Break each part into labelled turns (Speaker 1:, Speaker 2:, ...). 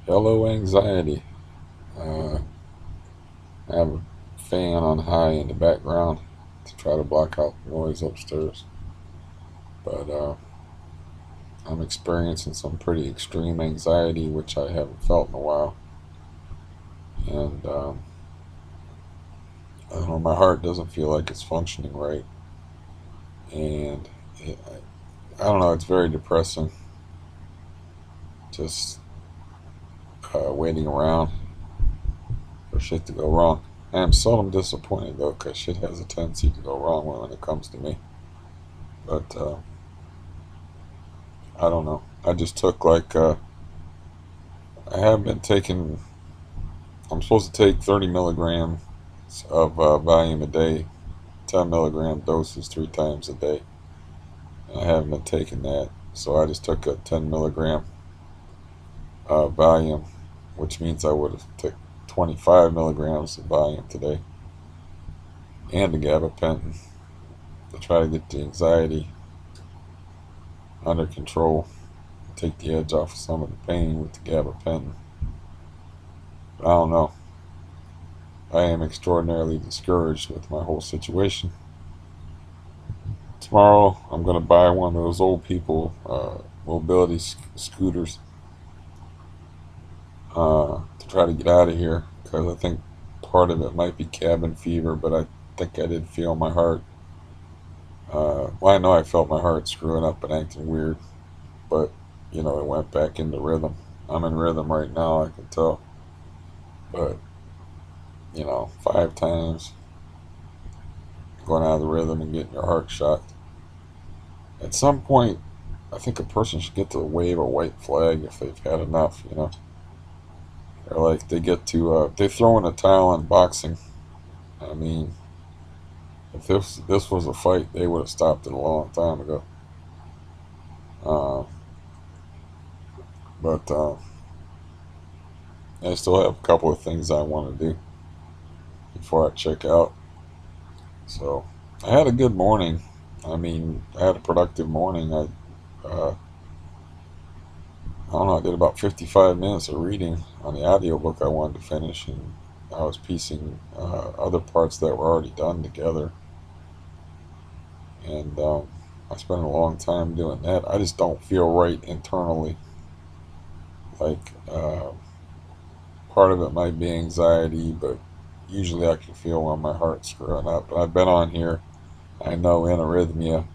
Speaker 1: Hello, anxiety. Uh, I have a fan on high in the background to try to block out the noise upstairs. But I'm experiencing some pretty extreme anxiety, which I haven't felt in a while. And I don't know, my heart doesn't feel like it's functioning right. And I don't know, it's very depressing just waiting around for shit to go wrong. I am seldom disappointed though, because shit has a tendency to go wrong when it comes to me. But I don't know. I just took I have been taking. I'm supposed to take 30 milligrams of Valium a day, 10 milligram doses 3 times a day. And I haven't been taking that, so I just took a 10 milligram Valium, which means I would have took 25 milligrams of Valium today, and a gabapentin to try to get the anxiety under control, take the edge off of some of the pain with the gabapentin. I don't know. I am extraordinarily discouraged with my whole situation. Tomorrow, I'm going to buy one of those old people mobility scooters to try to get out of here because I think part of it might be cabin fever, but I think I did feel my heart. Well, I know I felt my heart screwing up and acting weird, but it went back into rhythm. I'm in rhythm right now, I can tell. But 5 times going out of the rhythm and getting your heart shocked. At some point, I think a person should get to wave a white flag if they've had enough. Or like they get to, they throw in a towel in boxing. I mean, if this was a fight, they would have stopped it a long time ago. Uh, but I still have a couple of things I want to do before I check out. So I had a good morning. I mean, I had a productive morning. I don't know, I did about 55 minutes of reading on the audiobook I wanted to finish, and I was piecing other parts that were already done together. And I spent a long time doing that. I just don't feel right internally. Like, part of it might be anxiety, but usually I can feel when my heart's screwing up. But I've been on here. I know anorrhythmia.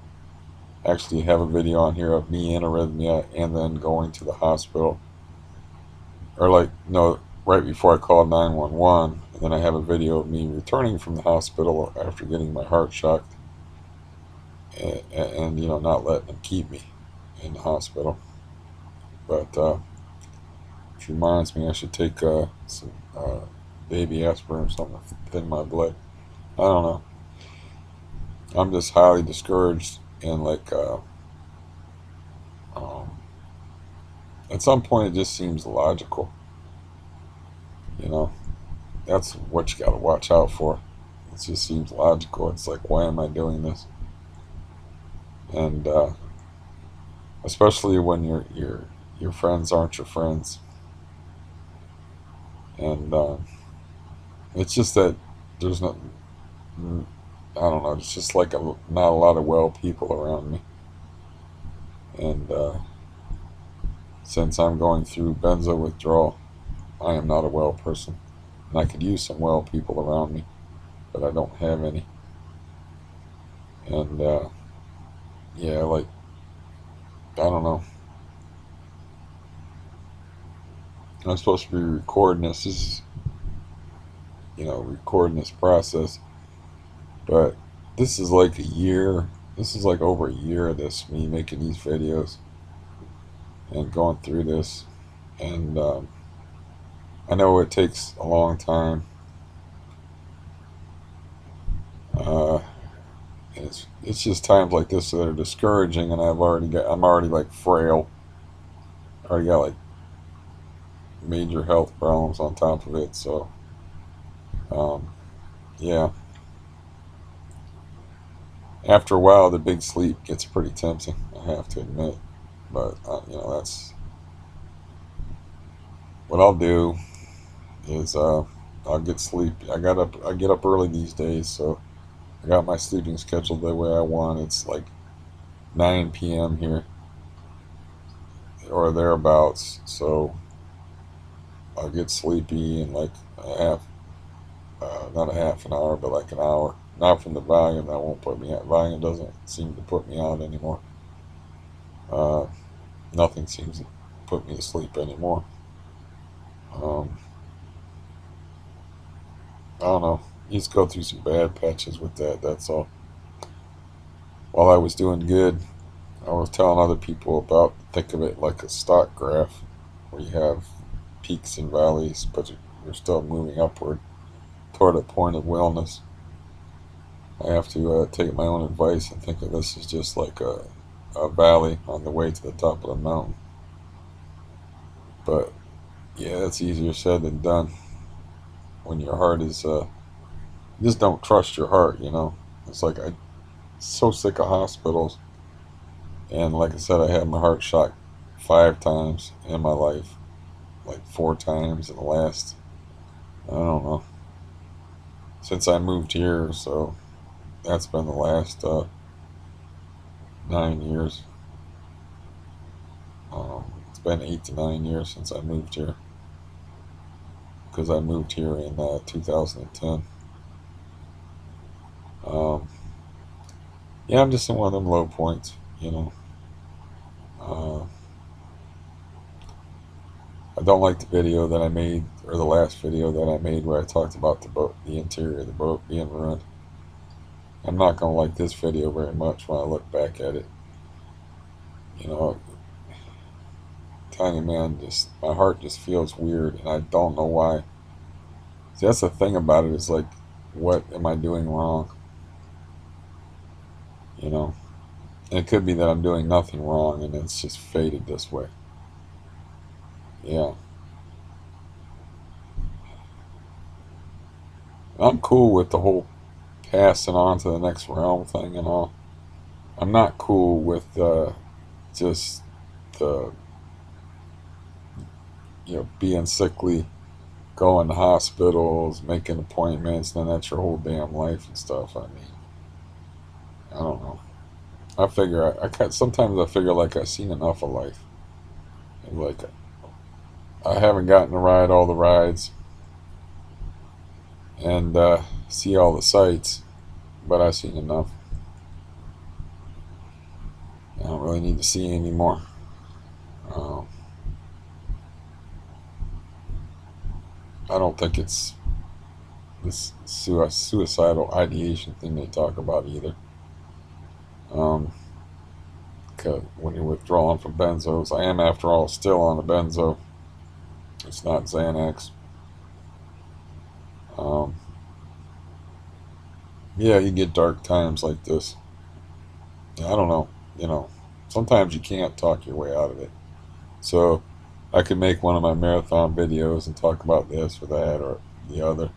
Speaker 1: Actually, have a video on here of me in arrhythmia and then going to the hospital, or like no, right before I called 911, and then I have a video of me returning from the hospital after getting my heart shocked, and not letting them keep me in the hospital. But which reminds me, I should take some baby aspirin or something to thin my blood. I don't know. I'm just highly discouraged, and um, at some point it just seems logical. You know, that's what you got to watch out for. It just seems logical. It's like, why am I doing this? And especially when your friends aren't your friends, and it's just that there's not. I don't know. It's just like not a lot of well people around me, and since I'm going through benzo withdrawal, I am not a well person, and I could use some well people around me, but I don't have any. And yeah, like, I don't know. I'm supposed to be recording this. This is, recording this process. But this is like a year. This is like over a year of this, me making these videos and going through this. And I know it takes a long time. Uh, and it's just times like this that are discouraging, and I'm already like frail. I already got like major health problems on top of it. So um, yeah, after a while, the big sleep gets pretty tempting. I have to admit, but that's what I'll do is I'll get sleepy. I get up early these days, so I got my sleeping schedule the way I want. It's like 9 p.m. here or thereabouts. So I'll get sleepy in like a half, not a half an hour, but like an hour. Not from the volume. That won't put me out. Volume doesn't seem to put me out anymore. Uh, Nothing seems to put me to sleep anymore. Um, I don't know. You just go through some bad patches with that. That's all. While I was doing good, I was telling other people about, think of it like a stock graph where you have peaks and valleys, but you're still moving upward toward a point of wellness. I have to take my own advice and think of this as just like a valley on the way to the top of the mountain. But yeah, it's easier said than done when your heart is, you just don't trust your heart, you know. It's like I'm so sick of hospitals. And like I said, I had my heart shot 5 times in my life, like 4 times in the last, I don't know, since I moved here. So that's been the last 9 years. It's been 8 to 9 years since I moved here because I moved here in 2010. Um, yeah, I'm just in one of them low points, you know. Uh, I don't like the video that I made, or the last video that I made where I talked about the boat, the interior of the boat being ruined. I'm not going to like this video very much when I look back at it. You know, tiny man, just my heart just feels weird, and I don't know why. See, that's the thing about it, is like, what am I doing wrong? You know, and it could be that I'm doing nothing wrong, and it's just fated this way. Yeah, I'm cool with the whole passing on to the next realm thing and all. I'm not cool with just the, being sickly, going to hospitals, making appointments, then that's your whole damn life and stuff. I mean, I don't know. I figure sometimes I figure like I've seen enough of life. And like I haven't gotten to ride all the rides and see all the sights, but I've seen enough. I don't really need to see anymore. Um, I don't think it's this suicidal ideation thing they talk about either. Um, 'Cause when you're withdrawing from benzos, I am after all still on a benzo. It's not Xanax. Um, yeah, you get dark times like this. I don't know. You know, sometimes you can't talk your way out of it. So I could make one of my marathon videos and talk about this or that or the other.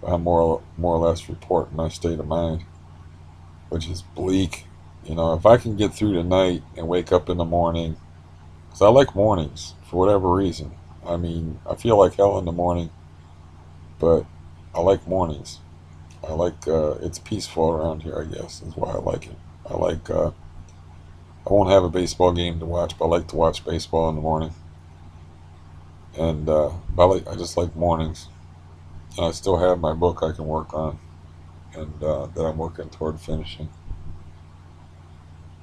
Speaker 1: I'm more or less reporting my state of mind, which is bleak. You know, if I can get through the night and wake up in the morning, because I like mornings for whatever reason. I mean, I feel like hell in the morning, but I like mornings. I like it's peaceful around here. I guess is why I like it. I like I won't have a baseball game to watch, but I like to watch baseball in the morning. And I just like mornings. And I still have my book I can work on, and that I'm working toward finishing.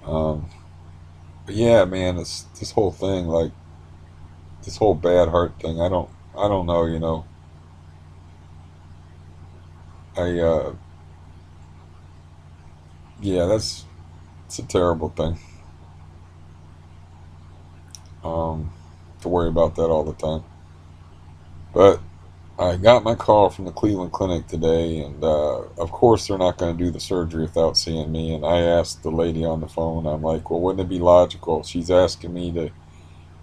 Speaker 1: Um, but yeah, man, this whole thing, like this whole bad heart thing. I don't know. You know, I yeah, it's a terrible thing. Um, to worry about that all the time. But I got my call from the Cleveland Clinic today, and of course they're not going to do the surgery without seeing me. And I asked the lady on the phone, I'm like, well, wouldn't it be logical? She's asking me to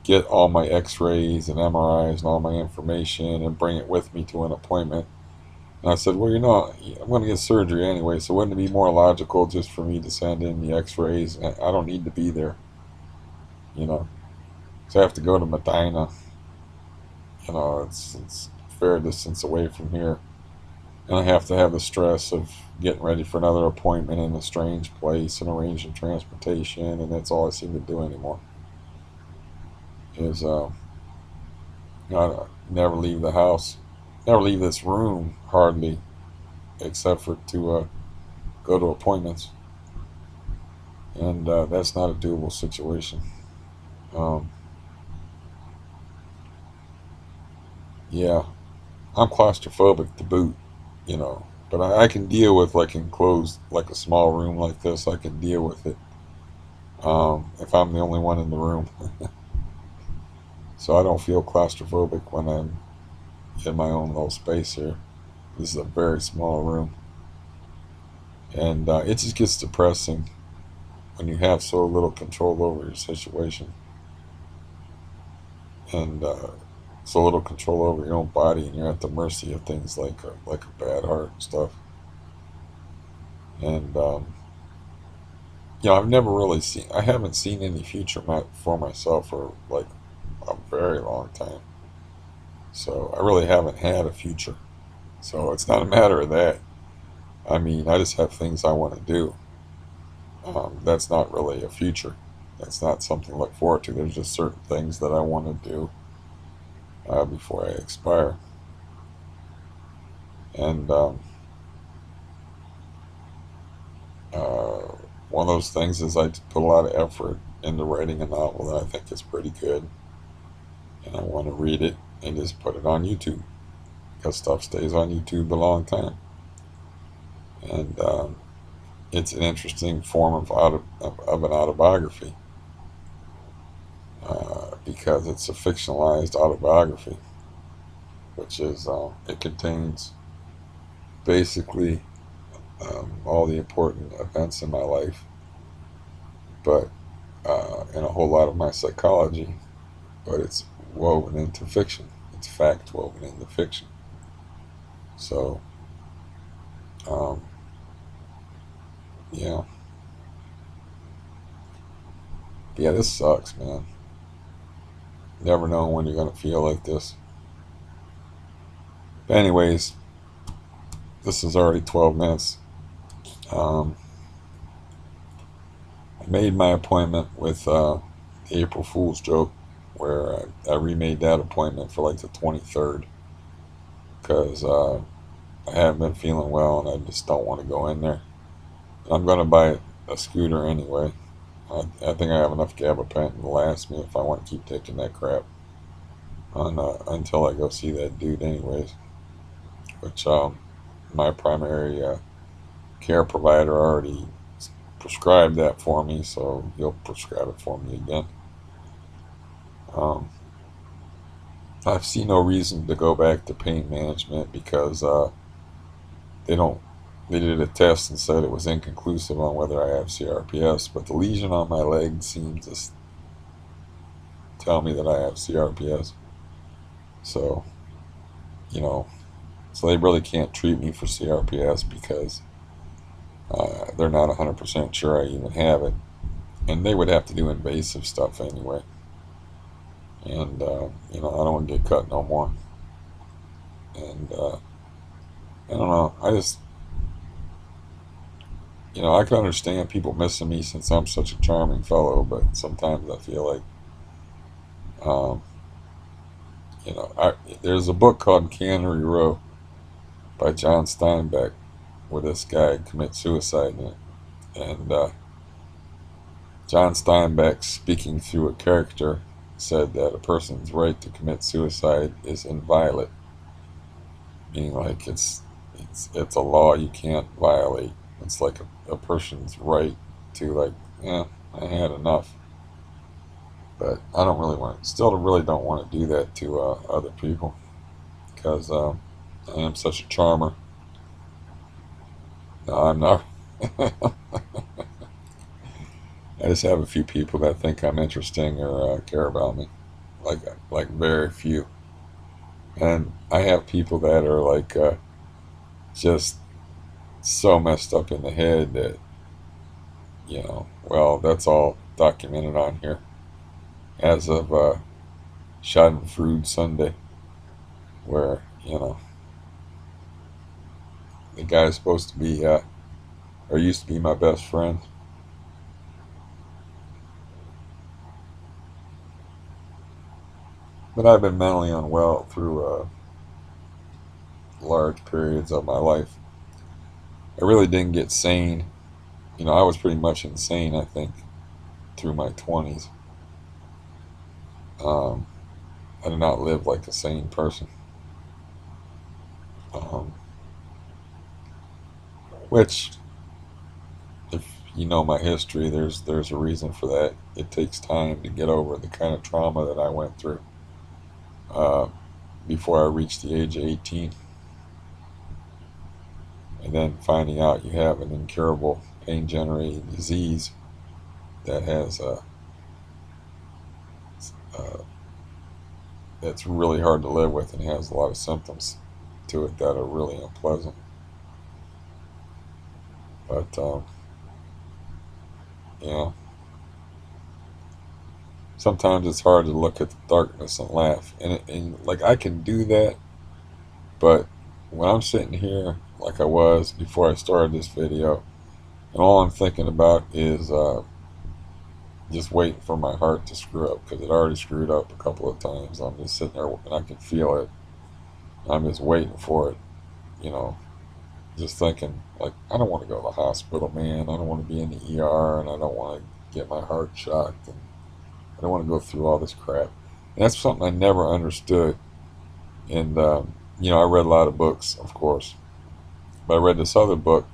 Speaker 1: get all my X-rays and MRIs and all my information and bring it with me to an appointment. And I said, well, you know, I'm going to get surgery anyway, so wouldn't it be more logical just for me to send in the X-rays? I don't need to be there, you know, so I have to go to Medina, You know, it's a fair distance away from here, and I have to have the stress of getting ready for another appointment in a strange place and arranging transportation, and that's all I seem to do anymore. Is I never leave the house, never leave this room hardly, except for to go to appointments, and that's not a doable situation. Um, yeah, I'm claustrophobic to boot, you know, but I can deal with like enclosed, like a small room like this. I can deal with it if I'm the only one in the room, so I don't feel claustrophobic when I'm in my own little space here. This is a very small room, and it just gets depressing when you have so little control over your situation, and so little control over your own body, and you're at the mercy of things like a bad heart and stuff. And I've never really seen, I haven't seen any future for myself for like a very long time. So I really haven't had a future. So it's not a matter of that. I mean, I just have things I want to do. That's not really a future. That's not something to look forward to. There's just certain things that I want to do before I expire. And uh, one of those things is I put a lot of effort into writing a novel that I think is pretty good, and I want to read it and just put it on YouTube because stuff stays on YouTube a long time, and it's an interesting form of an autobiography because it's a fictionalized autobiography, which is it contains basically all the important events in my life, but and a whole lot of my psychology, but it's woven into fiction. It's fact woven into fiction. So, um, yeah, yeah, this sucks, man. Never know when you're gonna feel like this. But anyways, this is already 12 minutes. Um, I made my appointment with the April Fool's joke, where I remade that appointment for like the 23rd because I haven't been feeling well and I just don't want to go in there. And I'm gonna buy a scooter anyway. I think I have enough gabapentin to last me if I want to keep taking that crap on until I go see that dude, anyways. Which my primary care provider already prescribed that for me, so he'll prescribe it for me again. Um, I see no reason to go back to pain management because they don't. They did a test and said it was inconclusive on whether I have CRPS, but the lesion on my leg seemed to tell me that I have CRPS. So, you know, so they really can't treat me for CRPS because they're not 100% sure I even have it. And they would have to do invasive stuff anyway. And, I don't want to get cut no more. And, I don't know. I can understand people missing me since I'm such a charming fellow, but sometimes I feel like, um, there's a book called Cannery Row by John Steinbeck where this guy commits suicide in it. And John Steinbeck, speaking through a character, said that a person's right to commit suicide is inviolate, meaning like it's a law you can't violate. It's like a person's right to like, yeah, I had enough. But I don't really still really don't want to do that to other people because I am such a charmer. No, I'm not. I just have a few people that think I'm interesting or care about me, like very few. And I have people that are like just so messed up in the head that well, that's all documented on here as of Schadenfreude Sunday. where, the guy is supposed to be, or used to be my best friend. But I've been mentally unwell through large periods of my life. I really didn't get sane. I was pretty much insane, I think, through my 20s. Um, I did not live like a sane person. Um, which, if you know my history, there's a reason for that. It takes time to get over the kind of trauma that I went through uh, before I reached the age of 18. And then finding out you have an incurable pain-generating disease that has uh, that's really hard to live with and has a lot of symptoms to it that are really unpleasant. But yeah, sometimes it's hard to look at the darkness and laugh, and like I can do that, but when I'm sitting here like I was before I started this video, and all I'm thinking about is just waiting for my heart to screw up, because it already screwed up a couple of times. I'm just sitting there and I can feel it. I'm just waiting for it, you know, just thinking, like, I don't want to go to the hospital, man. I don't want to be in the ER, and I don't want to get my heart shocked, and I don't want to go through all this crap. And that's something I never understood. And, I read a lot of books, of course, but I read this other book,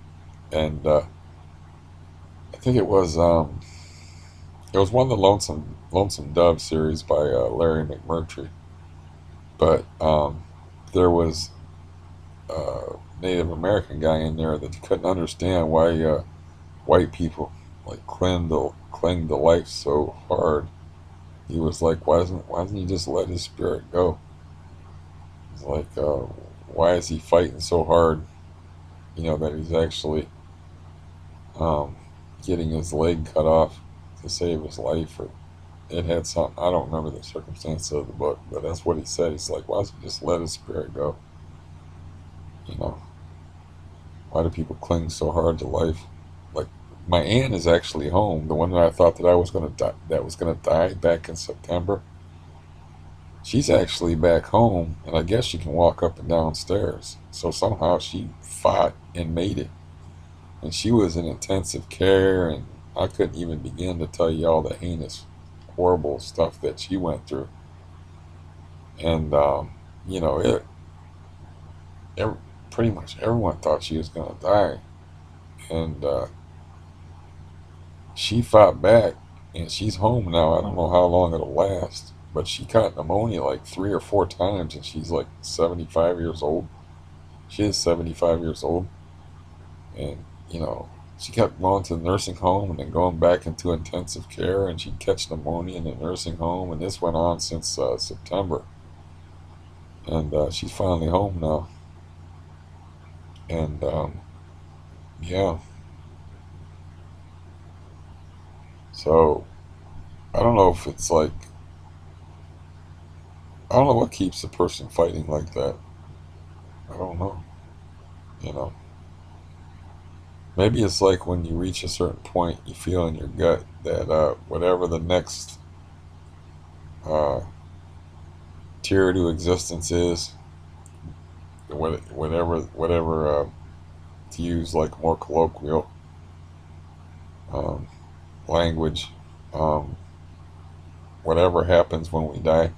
Speaker 1: and I think it was one of the Lonesome Dove series by Larry McMurtry. But there was a Native American guy in there that couldn't understand why white people like cling to life so hard. He was like, why doesn't he just let his spirit go? He's like, why is he fighting so hard? That he's actually um, getting his leg cut off to save his life, or it had something. I don't remember the circumstance of the book, but that's what he said. He's like, why doesn't he just let his spirit go? You know, why do people cling so hard to life? Like, my aunt is actually home. The one that I thought that I was gonna die, that was gonna die back in September. She's actually back home, and I guess she can walk up and down stairs. So somehow she fought and made it. And she was in intensive care, and I couldn't even begin to tell you all the heinous, horrible stuff that she went through. And you know, it every, pretty much everyone thought she was gonna die, and she fought back, and she's home now. I don't know how long it'll last, but she caught pneumonia like 3 or 4 times, and she's like 75 years old. She is 75 years old, and she kept going to the nursing home and then going back into intensive care, and she'd catch pneumonia in the nursing home, and this went on since September, and she's finally home now, and yeah, so I don't know if it's like, I don't know what keeps a person fighting like that. I don't know, you know. Maybe it's like when you reach a certain point, you feel in your gut that whatever the next uh, tier to existence is, whatever to use like more colloquial um, language, um, whatever happens when we die.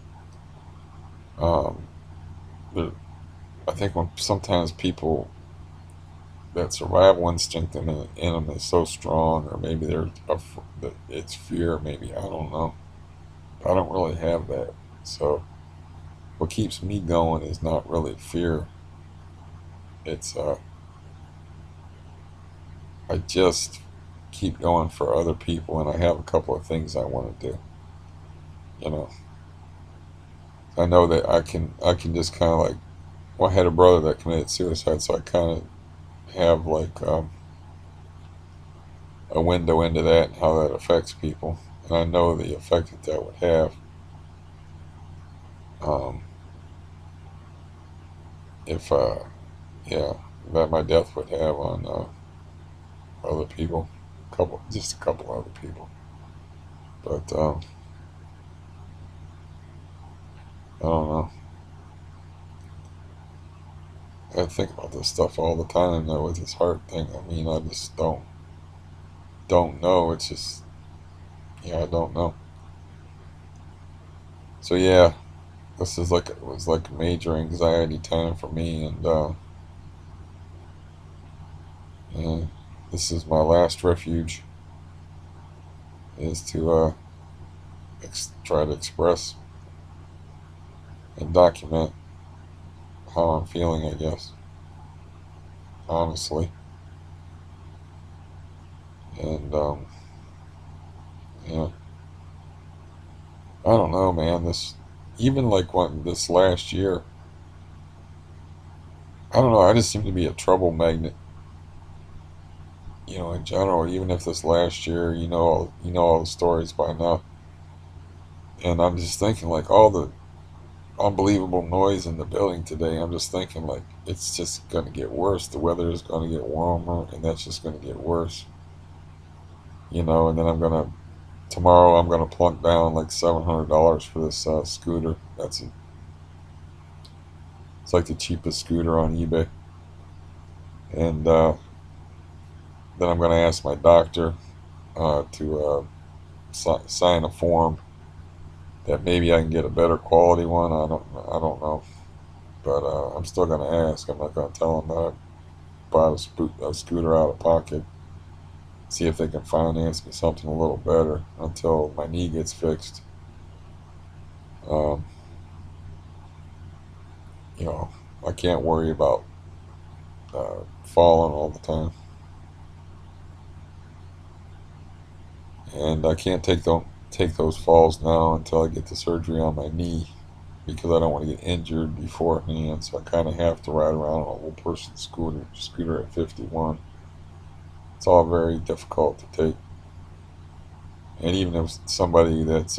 Speaker 1: Um, there, I think when sometimes people, that survival instinct in them is so strong, or maybe it's fear. Maybe, I don't know. I don't really have that. So what keeps me going is not really fear. It's I just keep going for other people, and I have a couple of things I want to do. You know, I know that I can just kind of like, well, I had a brother that committed suicide, so I kind of have like a window into that and how that affects people, and I know the effect that that would have. Um, if yeah, that my death would have on other people, just a couple other people. But I don't know. I think about this stuff all the time though with this heart thing. I mean, I just don't know. It's just yeah, I don't know. So yeah, this is like it was like a major anxiety time for me, and this is my last refuge is to try to express and document how I'm feeling. I guess honestly, and yeah, I don't know, man. This even like one this last year. I don't know. I just seem to be a trouble magnet, in general. Even if this last year, you know all the stories by now, and I'm just thinking like all the unbelievable noise in the building today. I'm just thinking like it's just gonna get worse. The weather is gonna get warmer, and that's just gonna get worse. And then tomorrow I'm gonna plunk down like $700 for this scooter. It's like the cheapest scooter on eBay, and then I'm gonna ask my doctor to sign a form that maybe I can get a better quality one. I don't know, but I'm still gonna ask. I'm not gonna tell him that I bought a scooter out of pocket. See if they can finance me something a little better until my knee gets fixed. Um, you know, I can't worry about falling all the time, and I can't take those falls now until I get the surgery on my knee because I don't want to get injured beforehand. So I kind of have to ride around on a old person scooter at 51. It's all very difficult to take, and even if somebody that's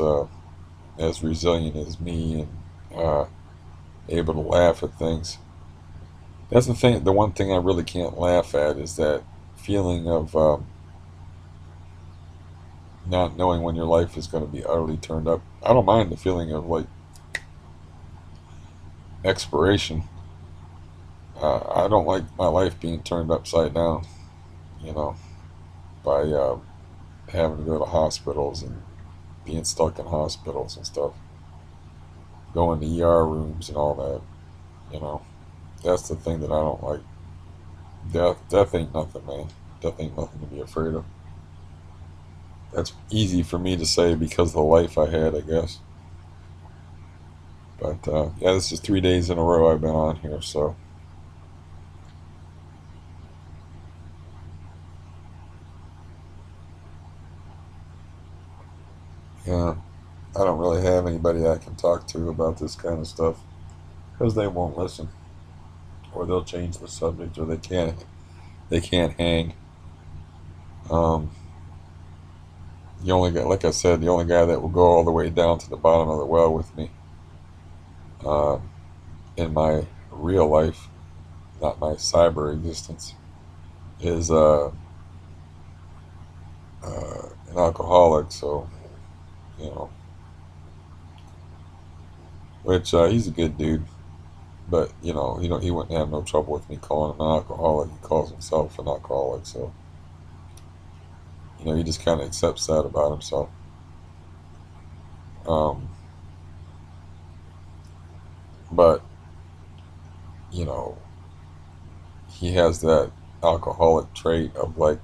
Speaker 1: as resilient as me and able to laugh at things. That's the thing. The one thing I really can't laugh at is that feeling of not knowing when your life is going to be utterly turned up. I don't mind the feeling of like expiration. I don't like my life being turned upside down, you know, by having to go to hospitals and being stuck in hospitals and stuff, going to ER rooms and all that. You know, that's the thing that I don't like. Death ain't nothing, man. Death ain't nothing to be afraid of. That's easy for me to say because of the life I had, I guess. But yeah, this is 3 days in a row I've been on here, so yeah, I don't really have anybody I can talk to about this kind of stuff because they won't listen, or they'll change the subject, or they can't hang. Um, the only guy, like I said, the only guy that will go all the way down to the bottom of the well with me uh, in my real life, not my cyber existence, is an alcoholic. So you know, which he's a good dude, but he wouldn't have no trouble with me calling him an alcoholic. He calls himself an alcoholic, so he just kind of accepts that about himself. Um, but you know, he has that alcoholic trait of like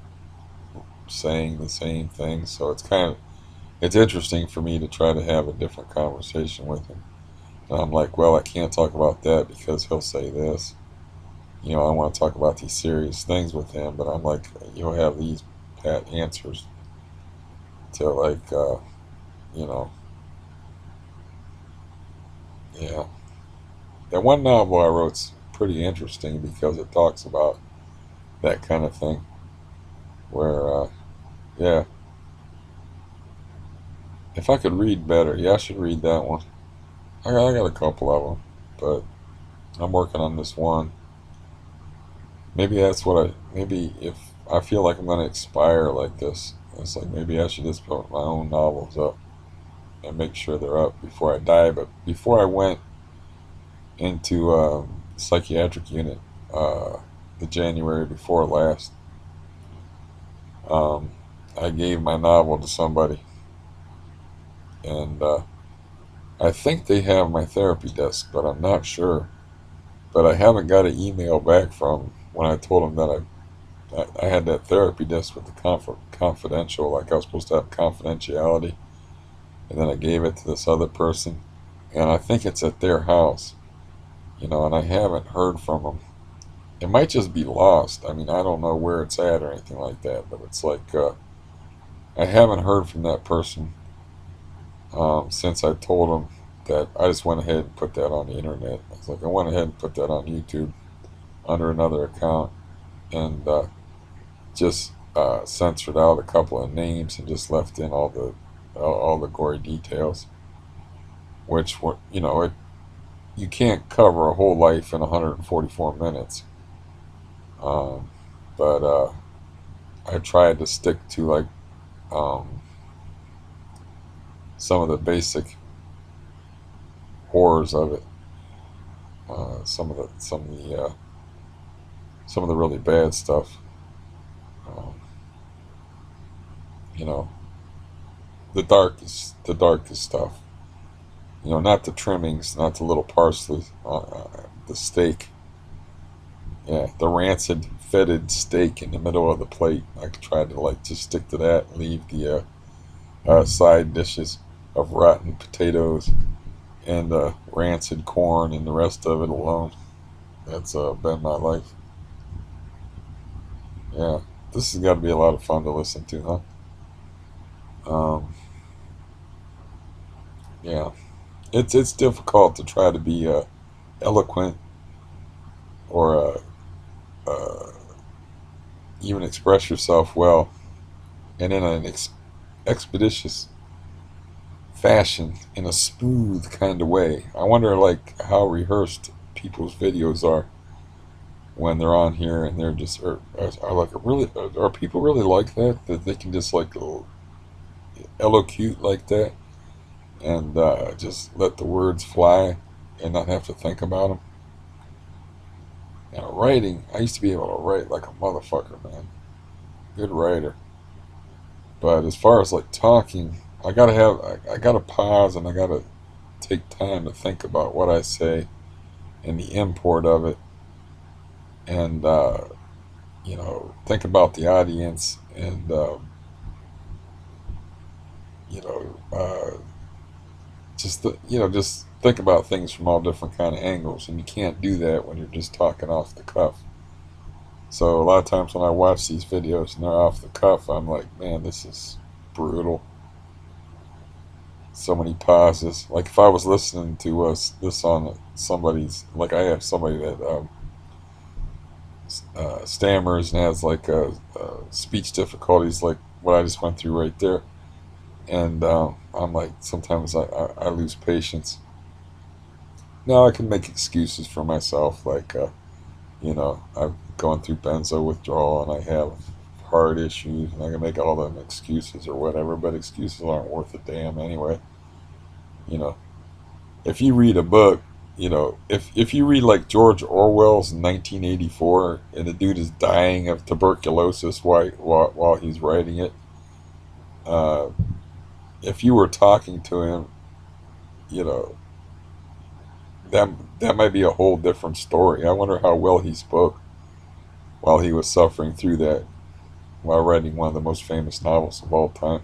Speaker 1: saying the same thing. So it's interesting for me to try to have a different conversation with him. And I'm like, well, I can't talk about that because he'll say this. I want to talk about these serious things with him, but I'm like, you'll have these pat answers to like, you know, yeah. That one novel I wrote's pretty interesting because it talks about that kind of thing. Where, yeah, if I could read better, yeah, I should read that one. I got a couple of them, but I'm working on this one. Maybe that's what maybe if I feel like I'm going to expire like this, it's like maybe I should just put my own novels up and make sure they're up before I die. But before I went into psychiatric unit, uh, the January before last, um, I gave my novel to somebody, and I think they have my therapy desk, but I'm not sure. But I haven't got an email back from when I told them that I had that therapy desk with the confidential, like I was supposed to have confidentiality, and then I gave it to this other person, and I think it's at their house, and I haven't heard from them. It might just be lost. I mean, I don't know where it's at or anything like that, but it's like I haven't heard from that person since I told them that I just went ahead and put that on the internet. It's like I went ahead and put that on YouTube under another account, and just censored out a couple of names and just left in all the gory details, which were you can't cover a whole life in 144 minutes. Um, but I tried to stick to like um, some of the basic horrors of it, some of the really bad stuff. Um, you know, the darkest stuff. Not the trimmings, not the little parsley, the steak. Yeah, the rancid, fetid steak in the middle of the plate. I tried to like just stick to that, and leave the side dishes of rotten potatoes and rancid corn and the rest of it alone. That's been my life. Yeah, this has got to be a lot of fun to listen to, huh? Yeah, it's difficult to try to be eloquent or even express yourself well and in an expeditious fashion, in a smooth kind of way. I wonder like how rehearsed people's videos are when they're on here, and they're just are like really are people really like that they can just like elocute like that and just let the words fly and not have to think about them. Now writing, I used to be able to write like a motherfucker, man, good writer. But as far as like talking, I gotta pause, and I gotta take time to think about what I say and the import of it, and think about the audience, and you know, just think about things from all different kind of angles, and you can't do that when you're just talking off the cuff. So a lot of times when I watch these videos and they're off the cuff, I'm like, man, this is brutal. So many pauses. Like if I was listening to this on somebody's, like I have somebody that stammers and has like speech difficulties, like what I just went through right there, and I'm like, sometimes I lose patience. Now I can make excuses for myself, like I'm going through benzo withdrawal and I have heart issues, and I can make all them excuses or whatever, but excuses aren't worth a damn anyway. You know, if you read a book, if you read like George Orwell's 1984, and the dude is dying of tuberculosis while he's writing it, uh, if you were talking to him, you know, that that might be a whole different story. I wonder how well he spoke while he was suffering through that, while writing one of the most famous novels of all time.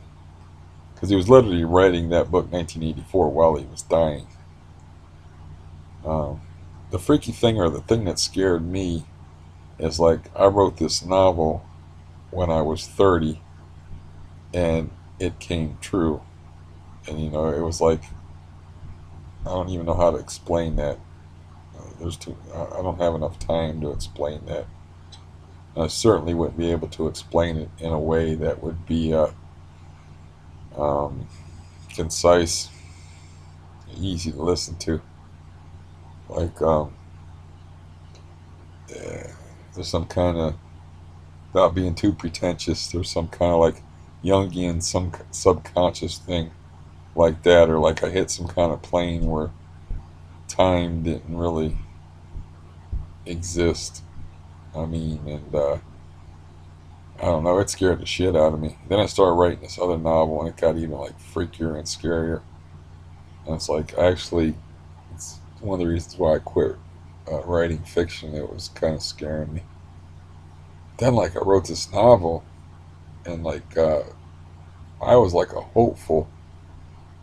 Speaker 1: Because he was literally writing that book 1984 while he was dying. Um, the freaky thing, or the thing that scared me, is like I wrote this novel when I was 30, and it came true. And it was like, I don't even know how to explain that. I don't have enough time to explain that. And I certainly wouldn't be able to explain it in a way that would be um, concise, easy to listen to. Like, there's some kind of, without being too pretentious, there's some kind of like Jungian, some subconscious thing like that, or like I hit some kind of plane where time didn't really exist. I mean, and I don't know, it scared the shit out of me. Then I started writing this other novel, and it got even like freakier and scarier. And it's like, actually, it's one of the reasons why I quit writing fiction. It was kind of scaring me. Then, like, I wrote this novel, and like, I was like a hopeful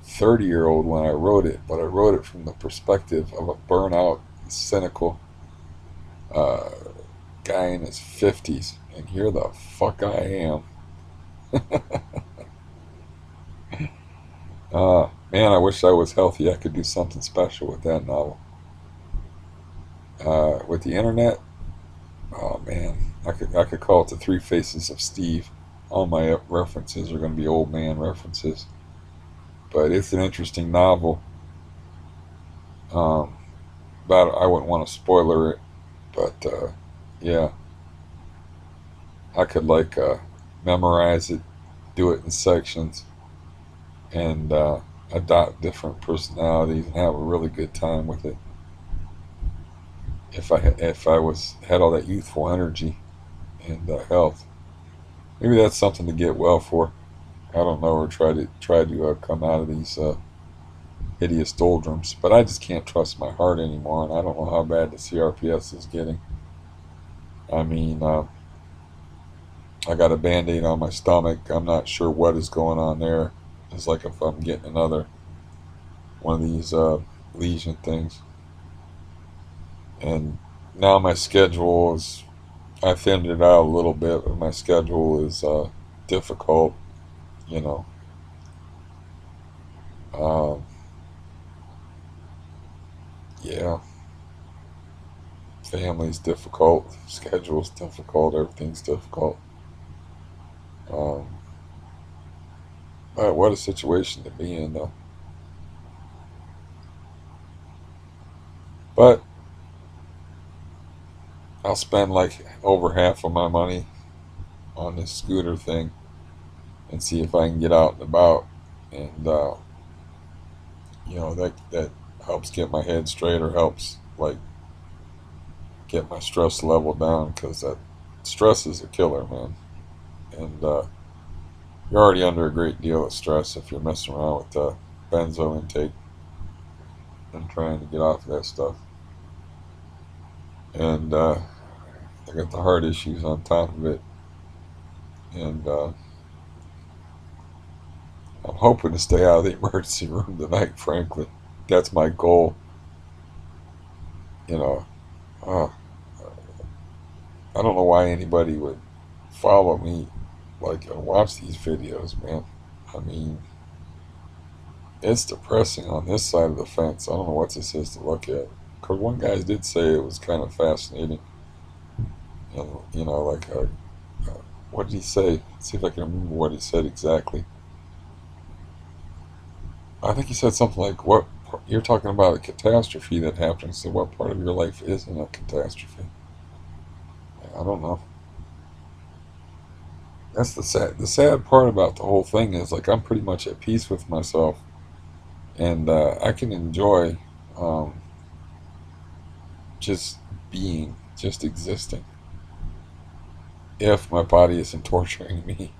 Speaker 1: 30-year-old when I wrote it, but I wrote it from the perspective of a burnout, cynical uh, guy in his 50s. And here the fuck I am. Man, I wish I was healthy. I could do something special with that novel. With the internet, oh man, I could call it the Three Faces of Steve. All my references are going to be old man references, but it's an interesting novel. Um, but I wouldn't want to spoiler it. But yeah, I could like memorize it, do it in sections, and adopt different personalities and have a really good time with it. If I was had all that youthful energy and health, maybe that's something to get well for. I don't know, or try to come out of these hideous doldrums. But I just can't trust my heart anymore, and I don't know how bad the CRPS is getting. I mean, I got a band-aid on my stomach. I'm not sure what is going on there. It's like if I'm getting another one of these lesion things. And now my schedule is, I thinned it out a little bit, but my schedule is difficult, you know. Um, yeah, family's difficult, schedule's difficult, everything's difficult. Um, but what a situation to be in, though. But I'll spend like over half of my money on this scooter thing and see if I can get out and about. And that helps get my head straight, or helps like get my stress level down, because that stress is a killer, man. And you're already under a great deal of stress if you're messing around with benzo intake and trying to get off of that stuff. And I got the heart issues on top of it, and I'm hoping to stay out of the emergency room tonight. Frankly, that's my goal. You know, uh, I don't know why anybody would follow me, like, and watch these videos, man. I mean, it's depressing on this side of the fence. I don't know what this is to look at. Because one guy did say it was kind of fascinating. And, like, what did he say? Let's see if I can remember what he said exactly. I think he said something like, "What you're talking about a catastrophe that happened. So what part of your life isn't a catastrophe?" I don't know. That's the sad part about the whole thing is, like, I'm pretty much at peace with myself, and I can enjoy um, just being, just existing, if my body isn't torturing me,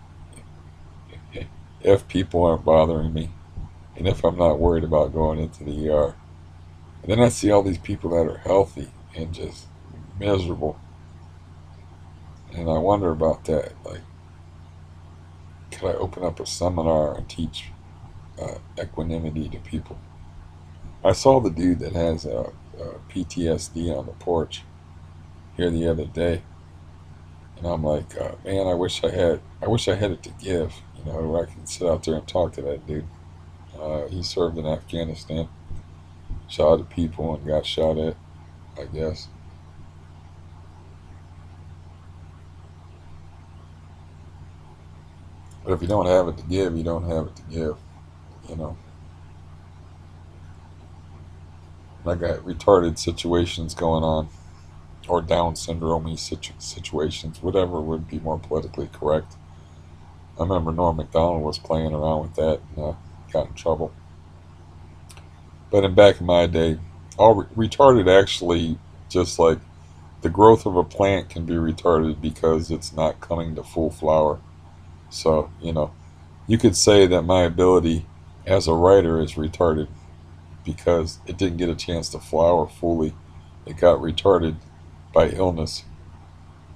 Speaker 1: if people aren't bothering me, and if I'm not worried about going into the ER. And then I see all these people that are healthy and just miserable, and I wonder about that. Like, could I open up a seminar and teach equanimity to people? I saw the dude that has PTSD on the porch here the other day, and I'm like, man, I wish I had it to give, where I can sit out there and talk to that dude. He served in Afghanistan, shot at people and got shot at, I guess. But if you don't have it to give, you don't have it to give, you know. I got retarded situations going on. or Down syndrome situations, whatever would be more politically correct. I remember Norm Macdonald was playing around with that and got in trouble. But in back in my day, all retarded actually just like the growth of a plant can be retarded because it's not coming to full flower. So, you could say that my ability as a writer is retarded because it didn't get a chance to flower fully. It got retarded by illness,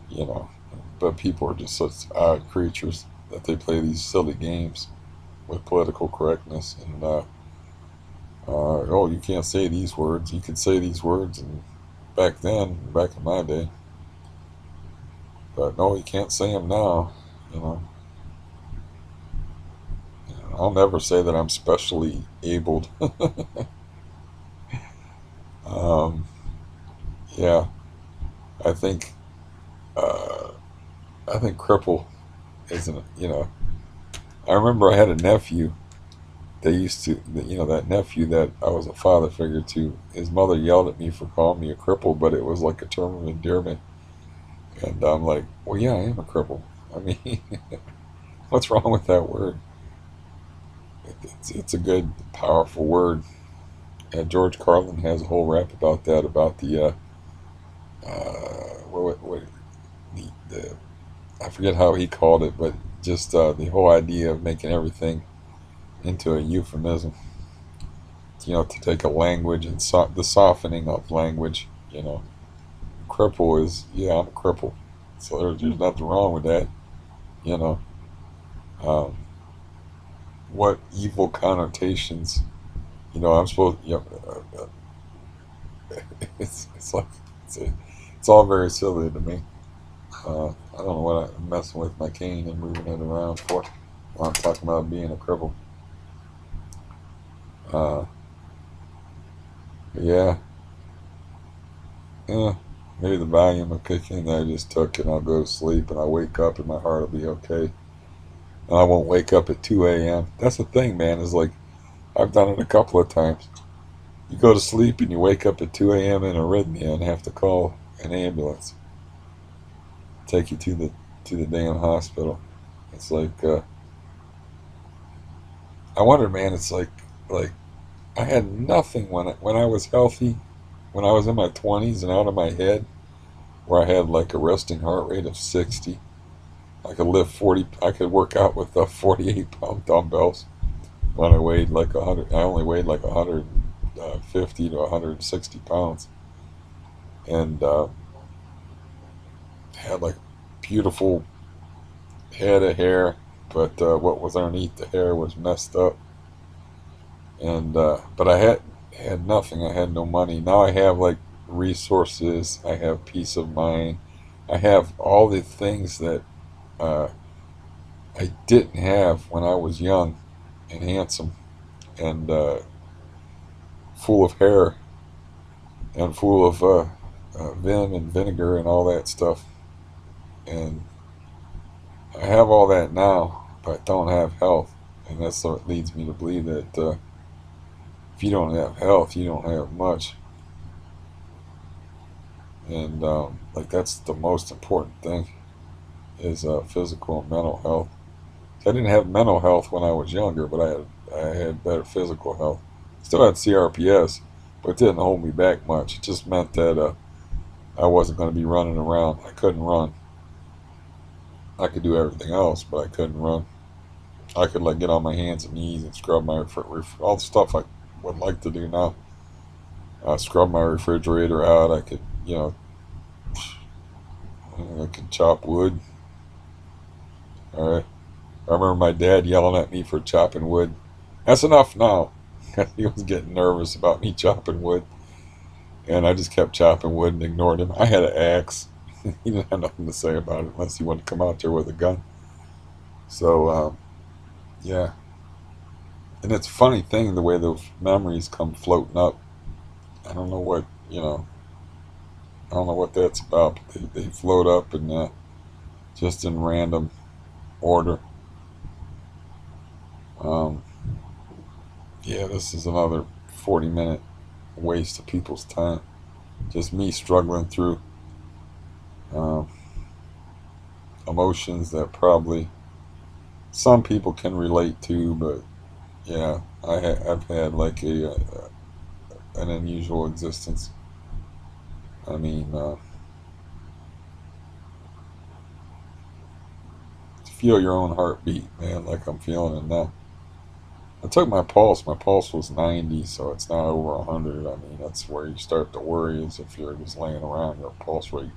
Speaker 1: you know. But people are just such odd creatures that they play these silly games with political correctness and oh, you can't say these words. You could say these words, and back then, back in my day, but no, you can't say them now. You know, I'll never say that I'm specially abled. um, yeah, I think uh, I think cripple isn't. I remember I had a nephew. They used to, that nephew that I was a father figure to. His mother yelled at me for calling me a cripple, but it was like a term of endearment. And I'm like, well, yeah, I am a cripple. I mean, what's wrong with that word? It's a good, powerful word. George Carlin has a whole rap about that, about the what the I forget how he called it, but just the whole idea of making everything into a euphemism. To take a language and the softening of language. Cripple is, yeah, I'm a cripple, so there's nothing wrong with that. You know, um, what evil connotations? I'm supposed. It's like it's all very silly to me. I don't know what I'm messing with my cane and moving it around for when I'm talking about being a cripple. Uh, yeah, yeah. Maybe the volume will kick in that I just took, and I'll go to sleep, and I wake up, and my heart will be okay. And I won't wake up at 2 a.m. That's the thing, man. Is like I've done it a couple of times. You go to sleep and you wake up at 2 a.m. in arrhythmia and have to call an ambulance, take you to the damn hospital. It's like I wonder, man. It's like I had nothing when I was healthy, when I was in my 20s and out of my head, where I had like a resting heart rate of 60. I could lift 40. I could work out with 48-pound dumbbells when I weighed like 100. I only weighed like 150 to 160 pounds, and had like beautiful head of hair, but what was underneath the hair was messed up. And but I had nothing. I had no money. Now I have like resources. I have peace of mind. I have all the things that uh, I didn't have when I was young and handsome and full of hair and full of vim and vinegar and all that stuff. And I have all that now, but I don't have health. And that's what leads me to believe that if you don't have health, you don't have much. And like that's the most important thing is physical and mental health. I didn't have mental health when I was younger, but I had better physical health. Still had CRPS, but it didn't hold me back much. It just meant that I wasn't going to be running around. I couldn't run. I could do everything else, but I couldn't run. I could like get on my hands and knees and scrub my all the stuff I would like to do now. Scrub my refrigerator out. I could, I could chop wood. All right. I remember my dad yelling at me for chopping wood. That's enough now. He was getting nervous about me chopping wood, and I just kept chopping wood and ignored him. I had an axe. He didn't have nothing to say about it unless he wanted to come out there with a gun. So, yeah. And it's a funny thing the way those memories come floating up. I don't know what, I don't know what that's about, but they float up and just in random order. Um, yeah, this is another 40-minute waste of people's time. Just me struggling through. Um, Emotions that probably some people can relate to, but yeah, I've had like an unusual existence. I mean, to feel your own heartbeat, man, like I'm feeling it now. I took my pulse. My pulse was 90, so it's not over 100. I mean, that's where you start to worry. Is if you're just laying around, your pulse rate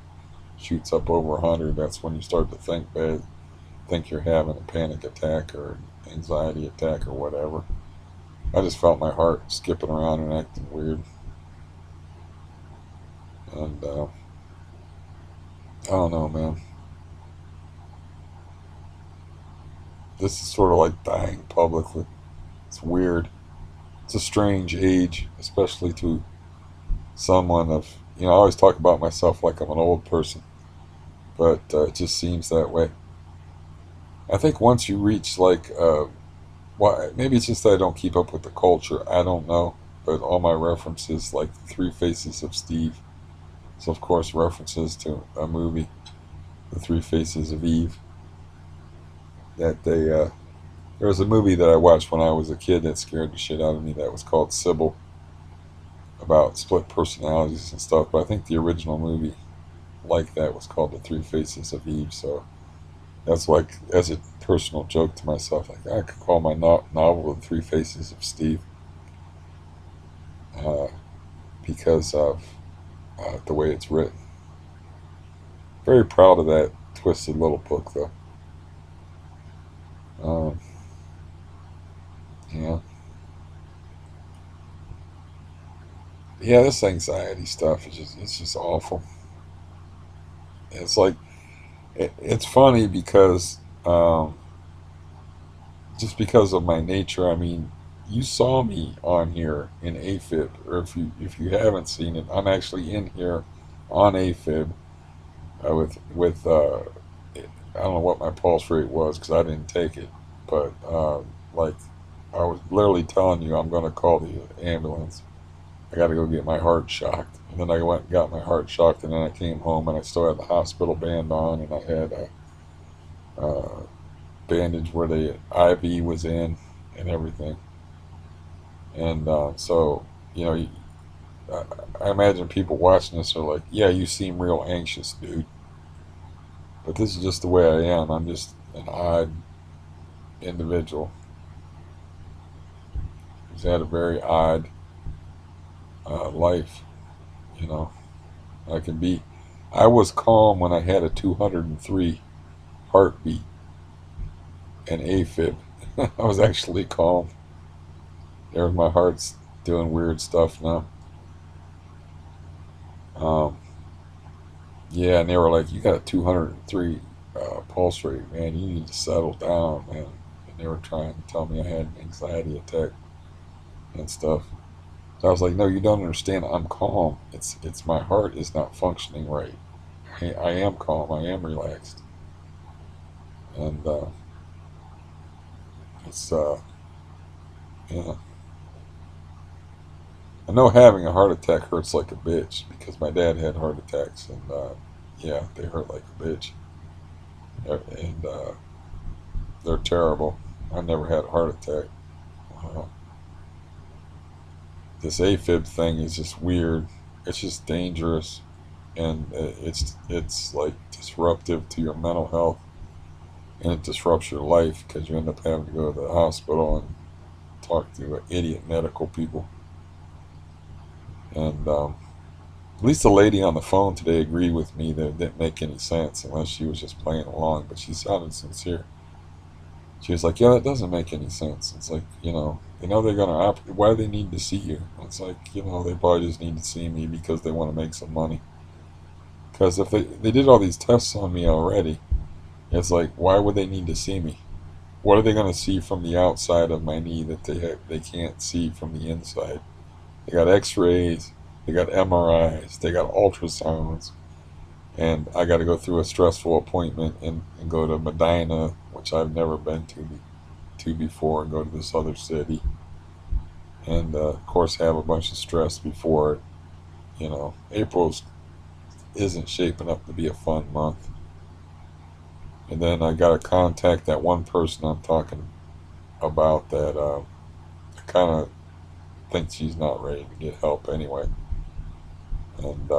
Speaker 1: shoots up over 100. That's when you start to think bad, think you're having a panic attack or anxiety attack or whatever. I just felt my heart skipping around and acting weird, and I don't know, man. This is sort of like dying publicly. It's weird. It's a strange age, especially to someone of, I always talk about myself like I'm an old person, but it just seems that way. I think once you reach like, well, maybe it's just that I don't keep up with the culture. I don't know, but all my references, like the Three Faces of Steve, so of course references to a movie, The Three Faces of Eve. That there was a movie that I watched when I was a kid that scared the shit out of me. That was called Sybil, about split personalities and stuff. But I think the original movie like that was called The Three Faces of Eve. So that's like, as a personal joke to myself, like I could call my novel The Three Faces of Steve, uh, because of the way it's written. Very proud of that twisted little book, though. Um, yeah, yeah. This anxiety stuff is just awful. It's like it's funny because just because of my nature. I mean, you saw me on here in AFib, or if you haven't seen it, I'm actually in here on AFib with I don't know what my pulse rate was because I didn't take it, but like I was literally telling you, I'm going to call the ambulance. I got to go get my heart shocked, and then I went and got my heart shocked, and then I came home and I still had the hospital band on, and I had a bandage where the IV was in and everything. And so, you know, I imagine people watching this are like, yeah, you seem real anxious, dude. But this is just the way I am. I'm just an odd individual who's had a very odd life, you know. I can be, I was calm when I had a 203 heartbeat and AFib. I was actually calm. There's my heart's doing weird stuff now. Um, yeah, and they were like, "You got a 203 pulse rate, man. You need to settle down, man." And they were trying to tell me I had an anxiety attack and stuff. So I was like, "No, you don't understand. I'm calm. It's my heart is not functioning right. I am calm. I am relaxed, and it's yeah. I know having a heart attack hurts like a bitch because my dad had heart attacks, and yeah, they hurt like a bitch, and they're terrible. I never had a heart attack. Uh, this AFib thing is just weird. It's just dangerous, and it's like disruptive to your mental health, and it disrupts your life because you end up having to go to the hospital and talk to idiot medical people. And at least the lady on the phone today agreed with me that it didn't make any sense unless she was just playing along, but she sounded sincere. She was like, "Yeah, that doesn't make any sense." It's like, they know they're gonna operate. Why do they need to see you? It's like, they probably just need to see me because they want to make some money. Because if they did all these tests on me already, it's like, why would they need to see me? What are they gonna see from the outside of my knee that they can't see from the inside? They got X-rays, they got MRIs, they got ultrasounds, and I got to go through a stressful appointment and go to Medina, which I've never been to before, and go to this other city, and of course have a bunch of stress before it. April's isn't shaping up to be a fun month. And then I got to contact that one person I'm talking about that I kind of think she's not ready to get help anyway. And,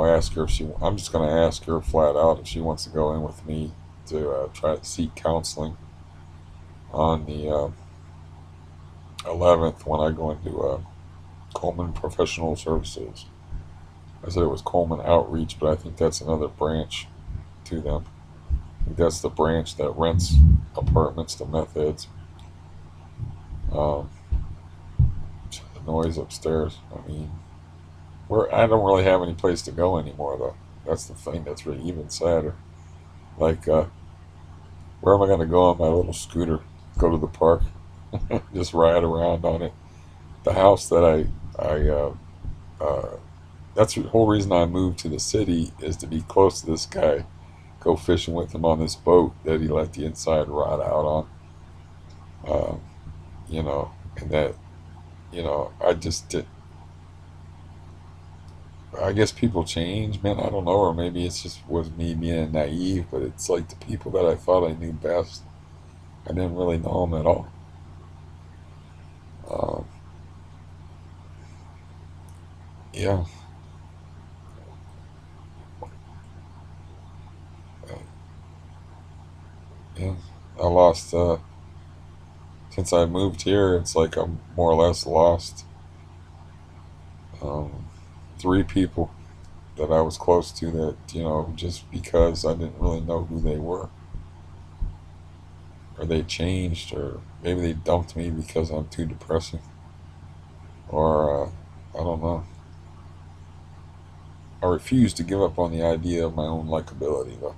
Speaker 1: ask her if she, I'm just going to ask her flat out if she wants to go in with me to try to seek counseling on the 11th when I go into Coleman Professional Services. I said it was Coleman Outreach, but I think that's another branch to them. I think that's the branch that rents apartments to meth heads. Um, the noise upstairs. I mean, I don't really have any place to go anymore, though. That's the thing that's really even sadder. Like, where am I going to go on my little scooter? Go to the park, just ride around on it. The house that that's the whole reason I moved to the city is to be close to this guy, go fishing with him on this boat that he let the inside rot out on. Um, and that, I just did. I guess people change, man. I don't know, or maybe it's just was me being naive. But it's like the people that I thought I knew best, I didn't really know them at all. Um, yeah, uh, yeah. I lost since I moved here. It's like I'm more or less lost um, three people that I was close to that just because I didn't really know who they were, or they changed, or maybe they dumped me because I'm too depressing, or I don't know. I refuse to give up on the idea of my own likability, though.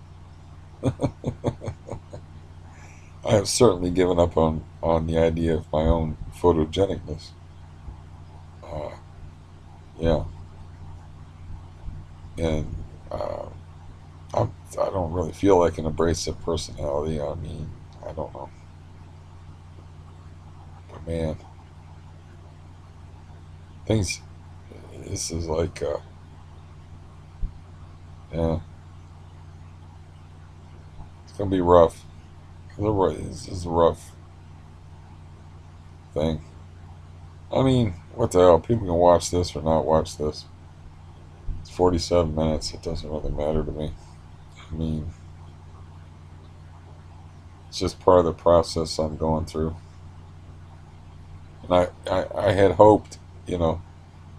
Speaker 1: I have certainly given up on the idea of my own photogenicness. Uh, yeah, and uh, I don't really feel like an abrasive personality. I mean, I don't know, but man, things. This is like, yeah, it's gonna be rough. This is a rough thing. I mean, what the hell? People can watch this or not watch this. It's 47 minutes. It doesn't really matter to me. I mean, it's just part of the process I'm going through. And I had hoped, you know,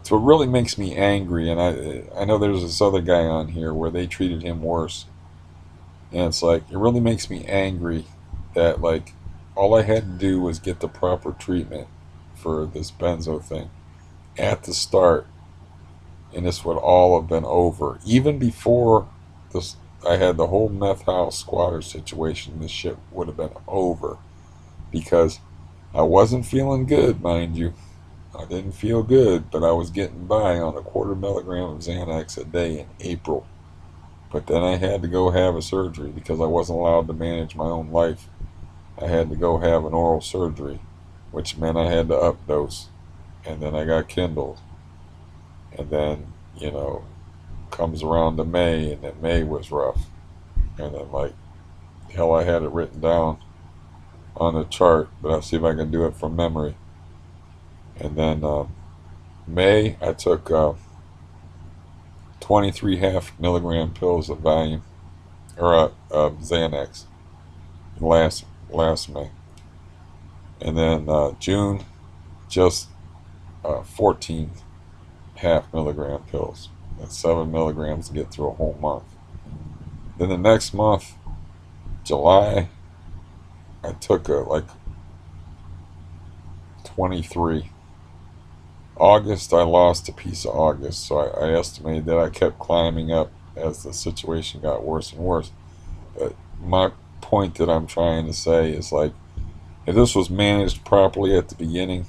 Speaker 1: so it really makes me angry. And I know there's this other guy on here where they treated him worse. And it's like, it really makes me angry that, like, all I had to do was get the proper treatment for this benzo thing at the start, and this would all have been over. Even before this, I had the whole meth house squatter situation, this shit would have been over because I wasn't feeling good, mind you. I didn't feel good, but I was getting by on a quarter milligram of Xanax a day in April. But then I had to go have a surgery because I wasn't allowed to manage my own life. I had to go have an oral surgery, which meant I had to updose. And then I got kindled. And then, comes around to May, and then May was rough. And then, like, hell, I had it written down on the chart, but I'll see if I can do it from memory. And then May, I took 23 half milligram pills of Valium, or Xanax, last May. And then June, just 14 half milligram pills. That's 7 milligrams to get through a whole month. Then the next month, July, I took like 23. August, I lost a piece of August, so I estimated that I kept climbing up as the situation got worse and worse. But my point that I'm trying to say is, like, if this was managed properly at the beginning,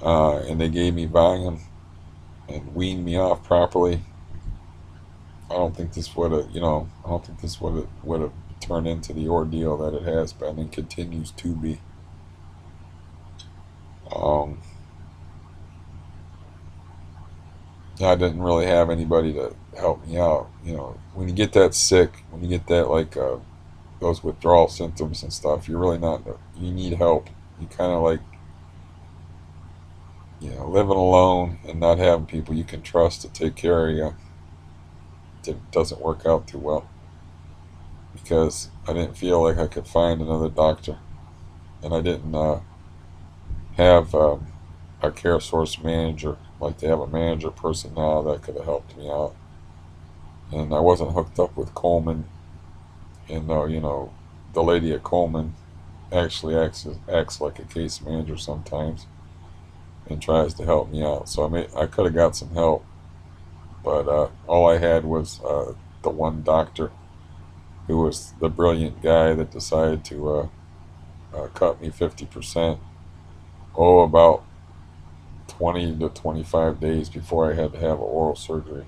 Speaker 1: and they gave me Valium and weaned me off properly, I don't think this would have, I don't think this would have turned into the ordeal that it has been and continues to be. Um, I didn't really have anybody to help me out. You know, when you get that sick, when you get that like those withdrawal symptoms and stuff, you're really not. You need help. You kind of like, you know, living alone and not having people you can trust to take care of you. It doesn't work out too well because I didn't feel like I could find another doctor, and I didn't have a care source manager. Like they have a manager person now that could have helped me out, and I wasn't hooked up with Coleman. And you know, the lady at Coleman actually acts like a case manager sometimes and tries to help me out. So I could have got some help, but all I had was the one doctor who was the brilliant guy that decided to cut me 50%. Oh, about 20 to 25 days before I had to have oral surgery.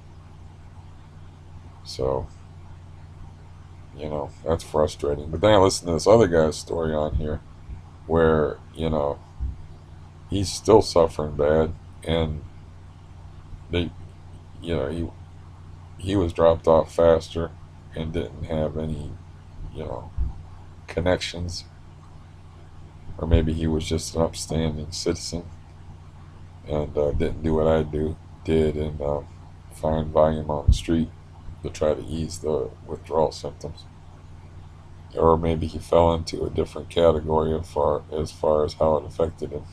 Speaker 1: So, you know, that's frustrating. But then I listened to this other guy's story on here where, you know, he's still suffering bad, and they, you know, he was dropped off faster and didn't have any, you know, connections, or maybe he was just an upstanding citizen and didn't do what I did and find volume on the street to try to ease the withdrawal symptoms. Or maybe he fell into a different category as far as how it affected him.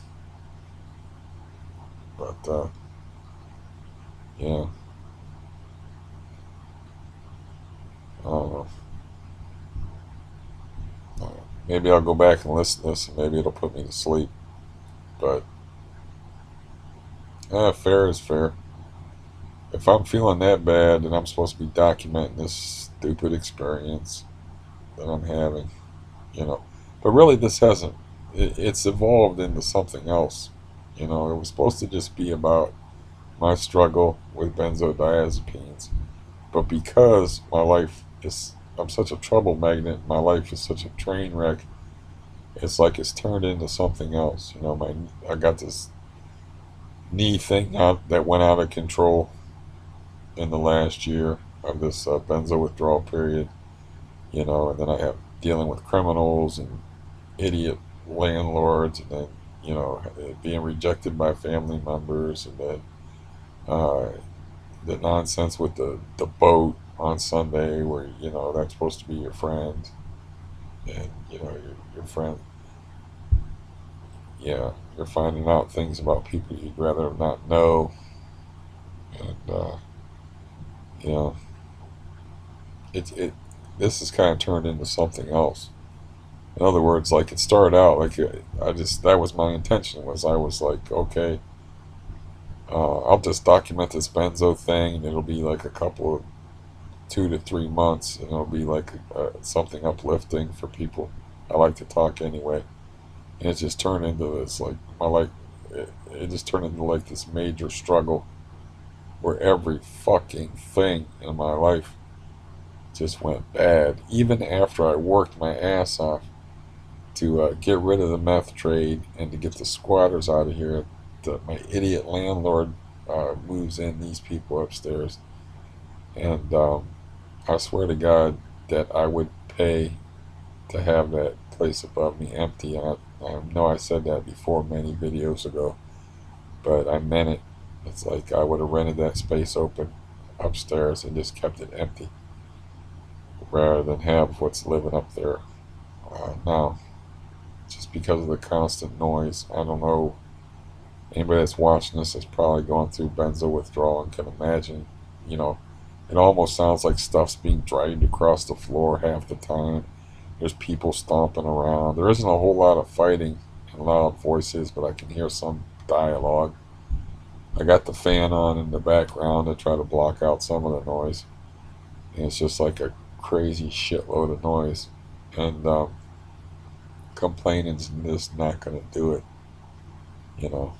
Speaker 1: But yeah, I don't know. Maybe I'll go back and listen to this, and maybe it'll put me to sleep. But fair is fair. If I'm feeling that bad, and I'm supposed to be documenting this stupid experience that I'm having, you know. But really, this hasn't. It's evolved into something else. You know, it was supposed to just be about my struggle with benzodiazepines. But because I'm such a trouble magnet, my life is such a train wreck, it's like it's turned into something else. You know, I got this knee thing that went out of control in the last year of this benzo withdrawal period. You know, and then I have dealing with criminals and idiot landlords, and then you know being rejected by family members, and then uh, the nonsense with the boat on Sunday, where you know that's supposed to be your friend, and you know your friend, yeah, you're finding out things about people you'd rather not know, and you know it this has kind of turned into something else. In other words, like it started out like that was my intention, was I was like, okay, I'll just document this benzo thing, and it'll be like a couple of 2 to 3 months, and it'll be like something uplifting for people. I like to talk anyway, and it just turned into this like my life. It just turned into like this major struggle where every fucking thing in my life just went bad. Even after I worked my ass off to get rid of the meth trade and to get the squatters out of here, my idiot landlord moves in these people upstairs, and I swear to God that I would pay to have that place above me empty. And I know I said that before many videos ago, but I meant it. It's like I would have rented that space open upstairs and just kept it empty rather than have what's living up there now. Just because of the constant noise. I don't know. Anybody that's watching this is probably going through benzo withdrawal and can imagine, you know, it almost sounds like stuff's being dragged across the floor half the time. There's people stomping around. There isn't a whole lot of fighting and loud voices, but I can hear some dialogue. I got the fan on in the background to try to block out some of the noise. And it's just like a crazy shitload of noise. And complaining's just not going to do it. You know,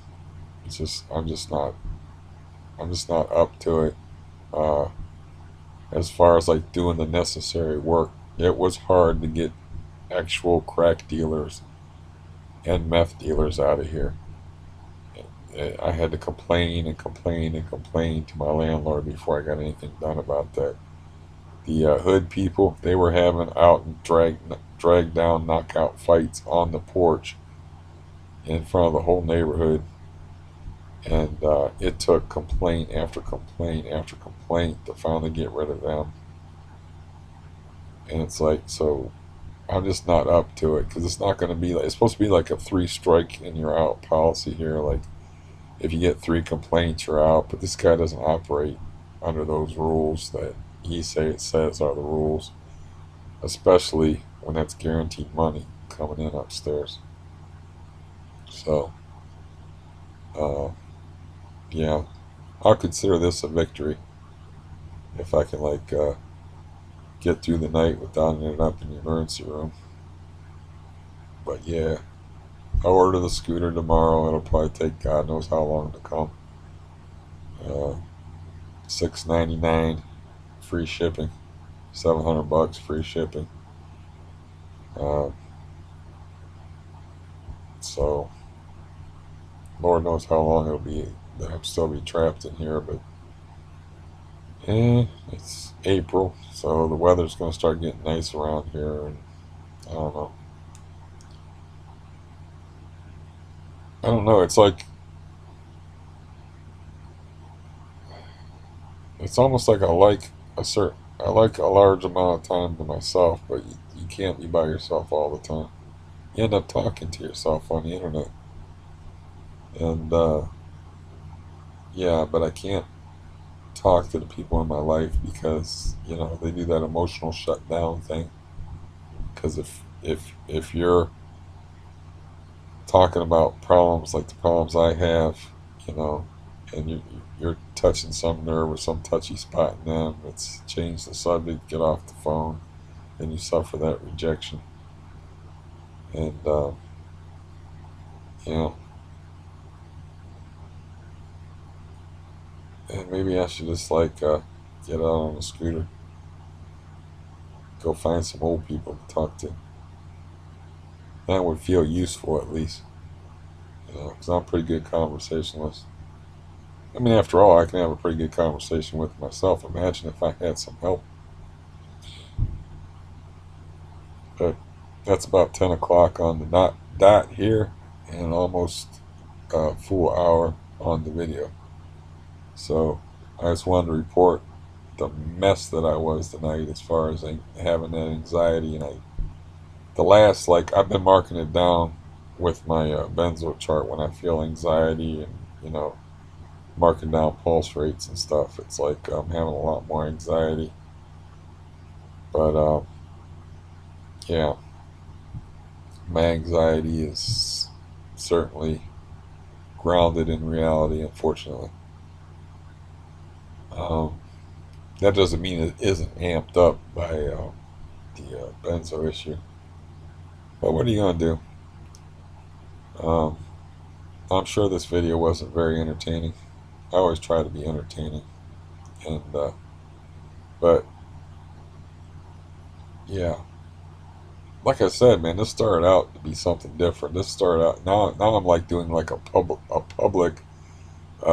Speaker 1: it's just, I'm just not up to it. Uh, as far as like doing the necessary work, it was hard to get actual crack dealers and meth dealers out of here. I had to complain and complain and complain to my landlord before I got anything done about that. The hood people, they were having out and drag down knockout fights on the porch in front of the whole neighborhood, and it took complaint after complaint after complaint to finally get rid of them. And it's like, so I'm just not up to it, because it's not going to be like, it's supposed to be like a three strike and you're out policy here. Like, if you get three complaints, you're out. But this guy doesn't operate under those rules that it says are the rules, especially when that's guaranteed money coming in upstairs. So, uh, yeah, I'll consider this a victory if I can like get through the night without ending up in the emergency room. But yeah, I'll order the scooter tomorrow. It'll probably take God knows how long to come. Uh, $6.99 free shipping, $700 free shipping. Uh, so Lord knows how long it'll be that I'll still be trapped in here. But it's April, so the weather's going to start getting nice around here, and I don't know. I don't know. It's like, it's almost like I like a large amount of time to myself, but you can't be by yourself all the time. You end up talking to yourself on the internet, and yeah, but I can't talk to the people in my life because they do that emotional shutdown thing. Because if you're talking about problems like the problems I have, you know, and you're touching some nerve or some touchy spot in them, it's change the subject, get off the phone, and you suffer that rejection. And you know, and maybe I should just like get out on a scooter, go find some old people to talk to. That would feel useful at least, because I'm a pretty good conversationalist. I mean, after all, I can have a pretty good conversation with myself. Imagine if I had some help. But that's about 10 o'clock on the dot here, and almost a full hour on the video. So I just wanted to report the mess that I was tonight as far as having that anxiety. And I've been marking it down with my benzo chart when I feel anxiety, and, marking down pulse rates and stuff. It's like I'm having a lot more anxiety. But yeah, my anxiety is certainly grounded in reality, unfortunately. Um, that doesn't mean it isn't amped up by the benzo issue. But what are you going to do? I'm sure this video wasn't very entertaining. I always try to be entertaining. And but yeah, like I said, man, this started out to be something different. This started out, now I'm like doing like a public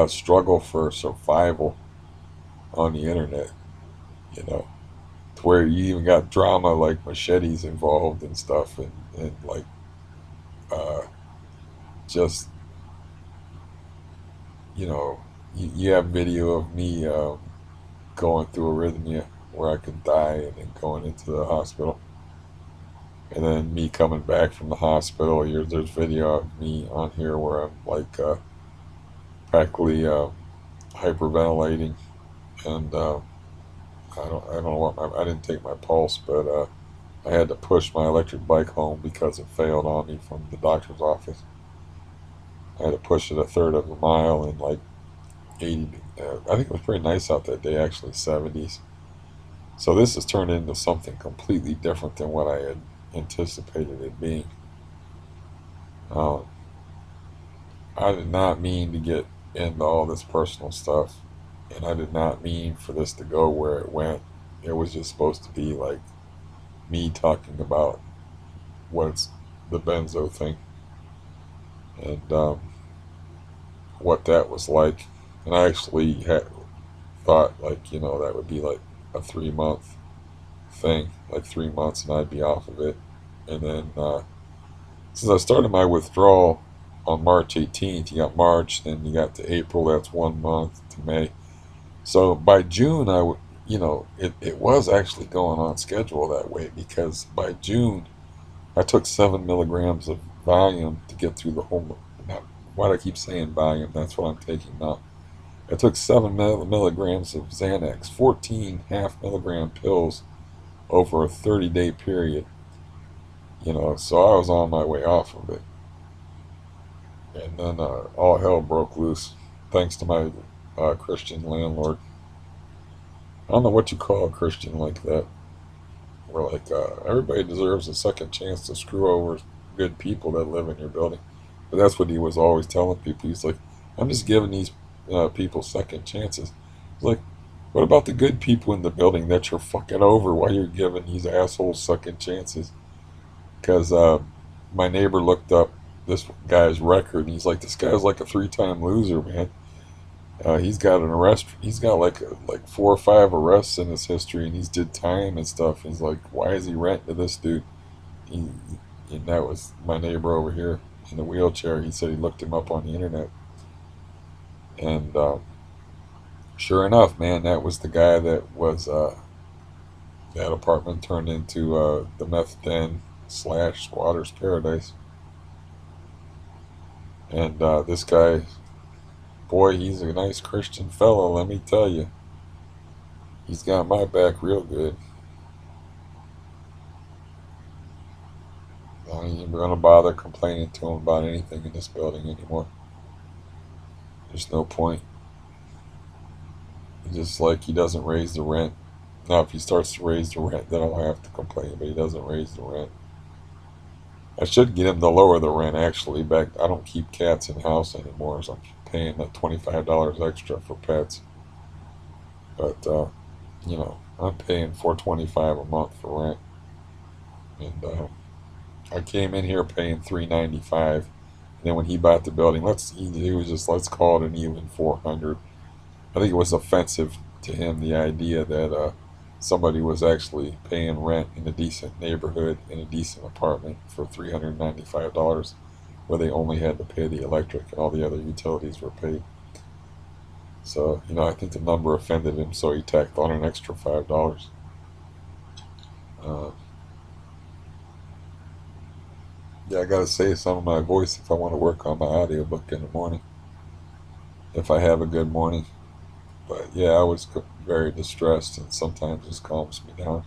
Speaker 1: struggle for survival on the internet, you know, to where you even got drama like machetes involved and stuff, and like uh, just, you have video of me going through arrhythmia where I could die and then going into the hospital. And then me coming back from the hospital, there's video of me on here where I'm like practically hyperventilating, and I don't know I didn't take my pulse, but I had to push my electric bike home because it failed on me from the doctor's office. I had to push it a third of a mile in like 80. I think it was pretty nice out that day, actually 70s. So this has turned into something completely different than what I had anticipated it being. Um, I did not mean to get into all this personal stuff, and I did not mean for this to go where it went. It was just supposed to be like me talking about what's the benzo thing. And what that was like. And I actually had thought, like, that would be like a 3 month thing, like 3 months, and I'd be off of it. And then since I started my withdrawal on March 18th, you got March, then you got to April, that's 1 month, to May. So by June, it was actually going on schedule that way, because by June, I took 7 milligrams of Valium to get through the whole. Not, why do I keep saying Valium? That's what I'm taking now. I took 7 milligrams of Xanax, 14 half-milligram pills over a 30-day period. So I was on my way off of it, and then all hell broke loose, thanks to my Christian landlord. I don't know what you call a Christian like that. We're like, everybody deserves a second chance to screw over good people that live in your building. But that's what he was always telling people. He's like, I'm just giving these people second chances. He's like, what about the good people in the building that you're fucking over while you're giving these assholes second chances? Because my neighbor looked up this guy's record, and he's like, this guy's like a 3-time loser, man. He's got an arrest. He's got like 4 or 5 arrests in his history, and he's did time and stuff. He's like, why is he renting to this dude? He, and that was my neighbor over here in the wheelchair. He said he looked him up on the internet, and sure enough, man, that was the guy that was that apartment turned into the meth den / squatter's paradise. And this guy, boy, he's a nice Christian fellow, let me tell you. He's got my back real good. I ain't even gonna bother complaining to him about anything in this building anymore. There's no point. Just like he doesn't raise the rent. Now, if he starts to raise the rent, then I'll have to complain. But he doesn't raise the rent. I should get him to lower the rent. Actually, I don't keep cats in the house anymore, so I'm paying that $25 extra for pets. But I'm paying $4.25 a month for rent, and I came in here paying $3.95. And then when he bought the building, he was just, let's call it an even 400. I think it was offensive to him, the idea that somebody was actually paying rent in a decent neighborhood in a decent apartment for $395, where they only had to pay the electric and all the other utilities were paid. So I think the number offended him, so he tacked on an extra $5. Uh, yeah, I gotta save some of my voice if I want to work on my audiobook in the morning, if I have a good morning. But yeah, I was very distressed, and sometimes this calms me down.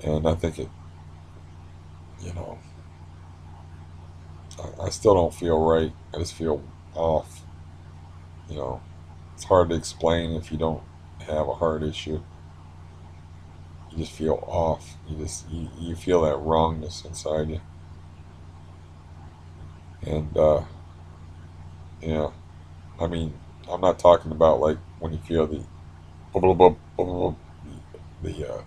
Speaker 1: And I think you know, I still don't feel right. I just feel off. You know, it's hard to explain if you don't have a heart issue. You just feel off. You feel that wrongness inside you. And yeah, I mean, I'm not talking about like when you feel the blah, blah, blah, blah, blah, the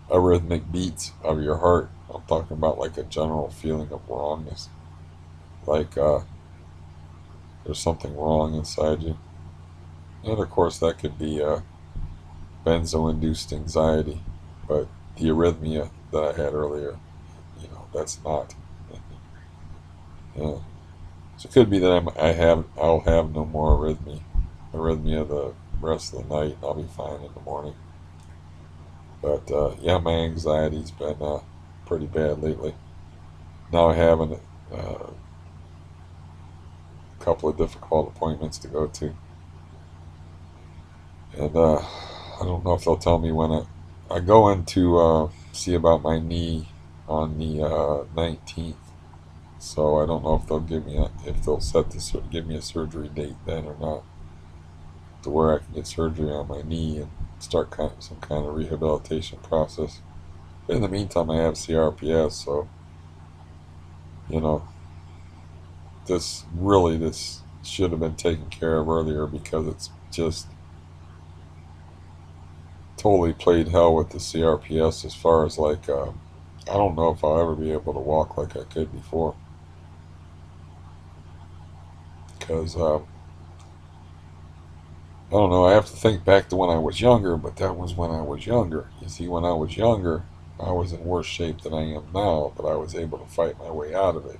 Speaker 1: arrhythmic beats of your heart. I'm talking about like a general feeling of wrongness, like there's something wrong inside you. And of course, that could be benzo-induced anxiety, but the arrhythmia that I had earlier, that's not. Yeah. So it could be that I'll have no more arrhythmia the rest of the night. I'll be fine in the morning. But yeah, my anxiety's been pretty bad lately. Now I have a couple of difficult appointments to go to, and I don't know if they'll tell me when I go in to see about my knee on the 19th. So I don't know if if they'll give me a surgery date then or not, to where I can get surgery on my knee and start some kind of rehabilitation process. But in the meantime, I have CRPS, so you know this should have been taken care of earlier, because it's just totally played hell with the CRPS as far as like I don't know if I'll ever be able to walk like I could before. because I don't know. I have to think back to when I was younger, but that was when I was younger. You see, when I was younger, I was in worse shape than I am now, but I was able to fight my way out of it.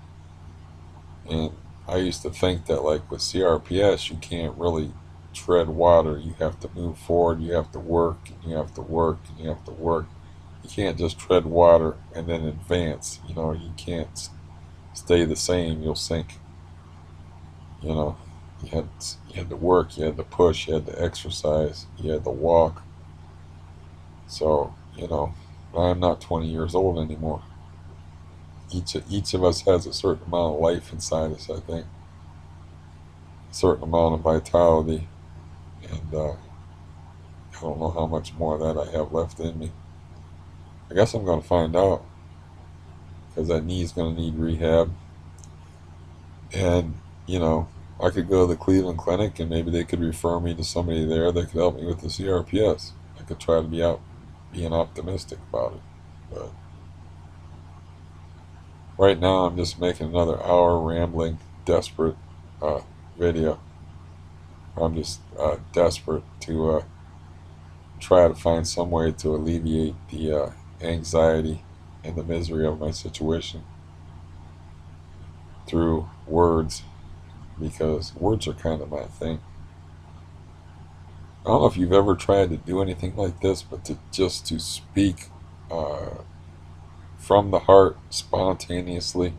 Speaker 1: And I used to think that, like with CRPS, you can't really tread water. You have to move forward, you have to work, and you have to work, and you have to work. You can't just tread water and then advance. You know, you can't stay the same, you'll sink. You know, you had to work, you had to push, you had to exercise, you had to walk. So, I'm not 20 years old anymore. Each of us has a certain amount of life inside us, I think, a certain amount of vitality, and I don't know how much more of that I have left in me. I guess I'm going to find out because that knee's going to need rehab, and you know, I could go to the Cleveland Clinic and maybe they could refer me to somebody there that could help me with the CRPS. I could try to being optimistic about it, but right now I'm just making another hour rambling, desperate uh, video. I'm just desperate to try to find some way to alleviate the anxiety and the misery of my situation through words, because words are kind of my thing. I don't know if you've ever tried to do anything like this, but to speak uh, from the heart spontaneously,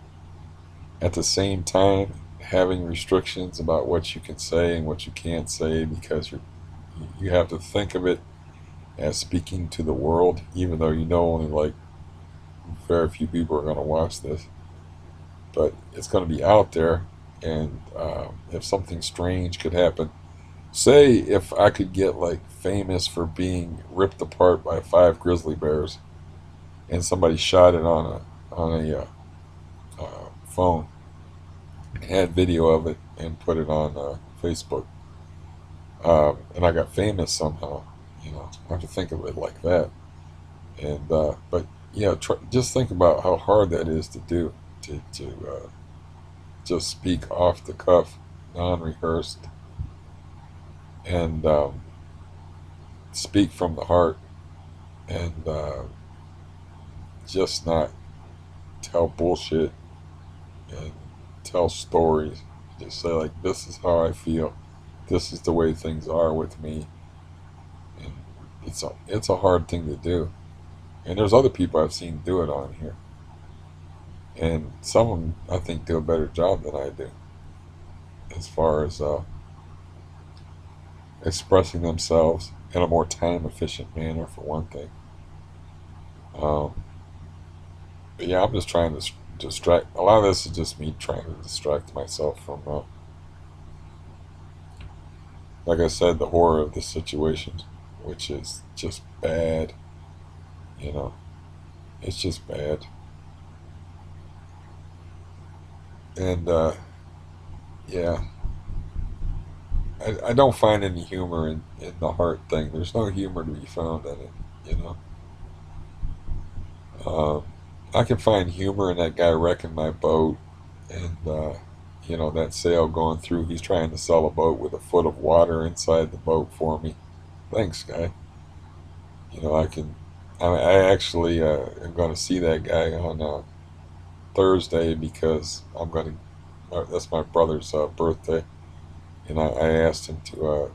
Speaker 1: at the same time having restrictions about what you can say and what you can't say, because you have to think of it as speaking to the world, even though you know only like very few people are going to watch this. But it's going to be out there, and if something strange could happen, say if I could get like famous for being ripped apart by five grizzly bears, and somebody shot it on a phone, had video of it, and put it on Facebook, and I got famous somehow. I have to think of it like that. And but yeah, just think about how hard that is to do, to just speak off the cuff, non-rehearsed, and speak from the heart, and just not tell bullshit and tell stories. Just say like, this is how I feel. This is the way things are with me, and it's a hard thing to do. And there's other people I've seen do it on here, and some of them I think do a better job than I do as far as expressing themselves in a more time efficient manner, for one thing. Um, but yeah, I'm just trying to distract. A lot of this is just me trying to distract myself from, like I said, the horror of the situation, which is just bad. You know, it's just bad. And yeah, I don't find any humor in the heart thing. There's no humor to be found in it. You know, um, I can find humor in that guy wrecking my boat, and that sail going through. He's trying to sell a boat with a foot of water inside the boat for me. Thanks, guy. I can. I actually am going to see that guy on Thursday, because I'm going to. That's my brother's birthday, and I asked him to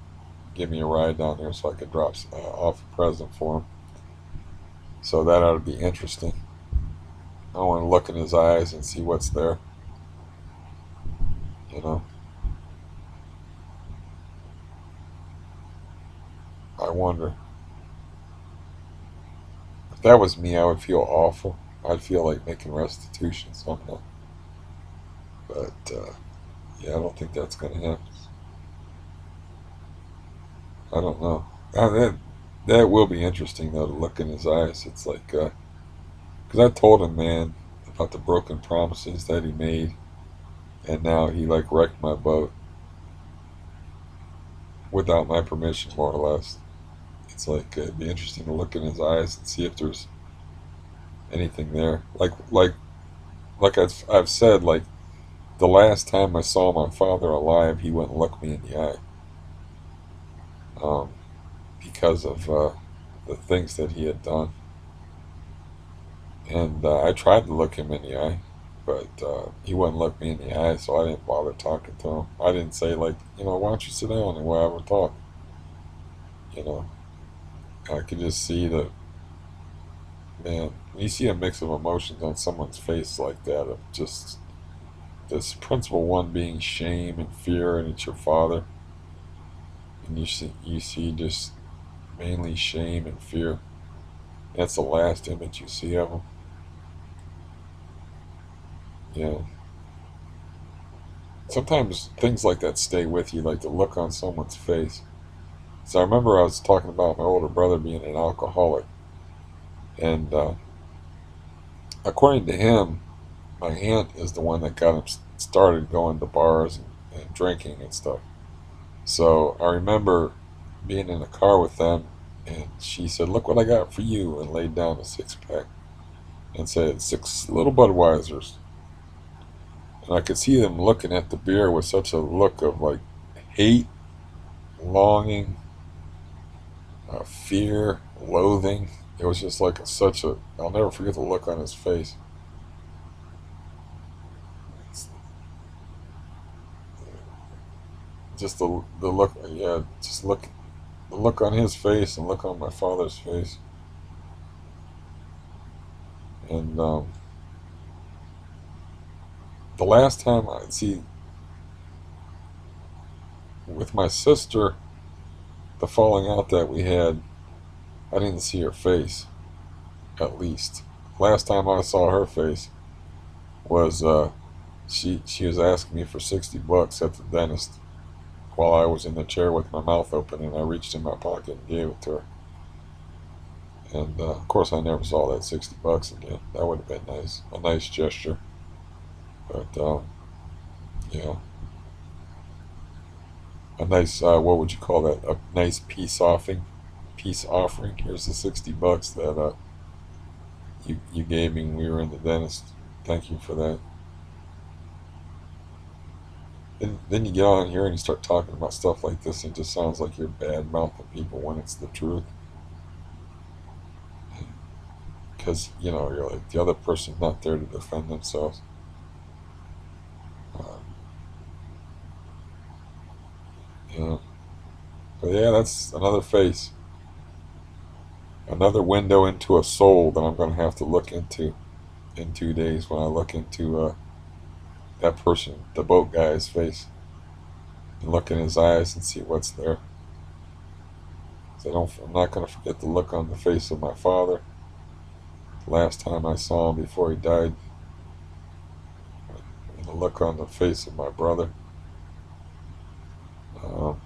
Speaker 1: give me a ride down there so I could drop off a present for him. So that ought to be interesting. I want to look in his eyes and see what's there. You know, I wonder. If that was me, I would feel awful. I'd feel like making restitution somehow. But yeah, I don't think that's going to happen. I don't know. That will be interesting though, to look in his eyes. It's like, because I told him, man, about the broken promises that he made, and now he like wrecked my boat without my permission, more or less. It's like it'd be interesting to look in his eyes and see if there's anything there. Like I've said, like The last time I saw my father alive, he wouldn't look me in the eye, um, because of the things that he had done. And I tried to look him in the eye, but he wouldn't look me in the eye, so I didn't bother talking to him. I didn't say, like, why don't you sit down and we'll have a talk. You know, I could just see that, man, when you see a mix of emotions on someone's face like that, of just this principal one being shame and fear, and it's your father, and you see just mainly shame and fear. That's the last image you see of him. Yeah. Sometimes things like that stay with you, like the look on someone's face. So I remember I was talking about my older brother being an alcoholic, and according to him, my aunt is the one that got him started going to bars and drinking and stuff. So I remember being in the car with them, and she said, "Look what I got for you," and laid down a 6 pack and said, "6 little Budweisers." And I could see them looking at the beer with such a look of like hate, longing, fear, loathing. It was just like such a. I'll never forget the look on his face. Just the look, yeah, just look, the look on his face and look on my father's face. And the last time I see with my sister, the falling out that we had, I didn't see her face. At least last time I saw her face was she was asking me for $60 at the dentist while I was in the chair with my mouth open, and I reached in my pocket and gave it to her. And of course, I never saw that $60 again. That would have been nice, a nice gesture. But yeah, a nice what would you call that? A nice peace offering. Peace offering. Here's the $60 that you gave me when we were in the dentist. Thank you for that. And then you get on here and you start talking about stuff like this, and it just sounds like you're bad mouthing people when it's the truth. Because you're like the other person's not there to defend themselves. Um, you know, but yeah, that's another face, another window into a soul that I'm going to have to look into in 2 days when I look into that person, the boat guy's face, and look in his eyes and see what's there. So I'm not going to forget the look on the face of my father. The last time I saw him before he died, and the look on the face of my brother. Um,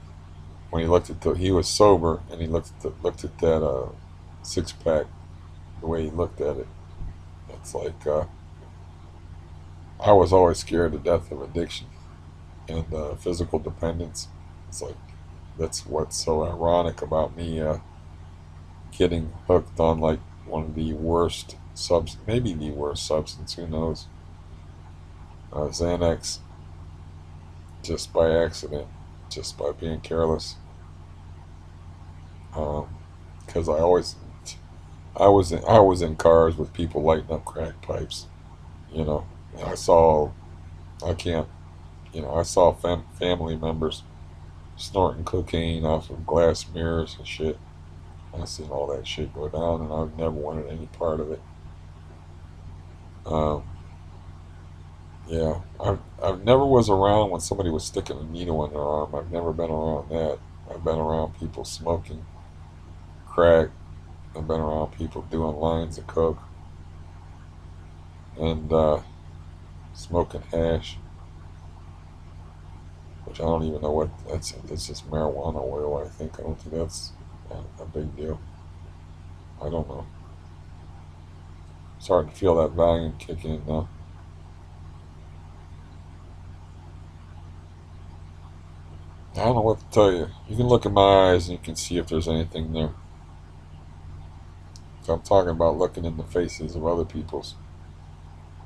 Speaker 1: when he looked at he was sober, and he looked at that 6 pack, the way he looked at it. It's like I was always scared to death of addiction and physical dependence. It's like that's what's so ironic about me getting hooked on like one of the worst maybe the worst substance, who knows, Xanax, just by accident, just by being careless. Because I was in cars with people lighting up crack pipes. You know, I saw I can't I saw family members snorting cocaine off of glass mirrors and shit. I seen all that shit go down, and I've never wanted any part of it. Um, yeah, I've never was around when somebody was sticking a needle in their arm. I've never been around that. I've been around people smoking crack. I've been around people doing lines of coke and smoking hash, which I don't even know what that's. It's just marijuana oil, I think. I don't think that's a big deal. I don't know. Starting to feel that volume kick in now. I don't know what to tell you. You can look in my eyes and you can see if there's anything there. So I'm talking about looking in the faces of other people's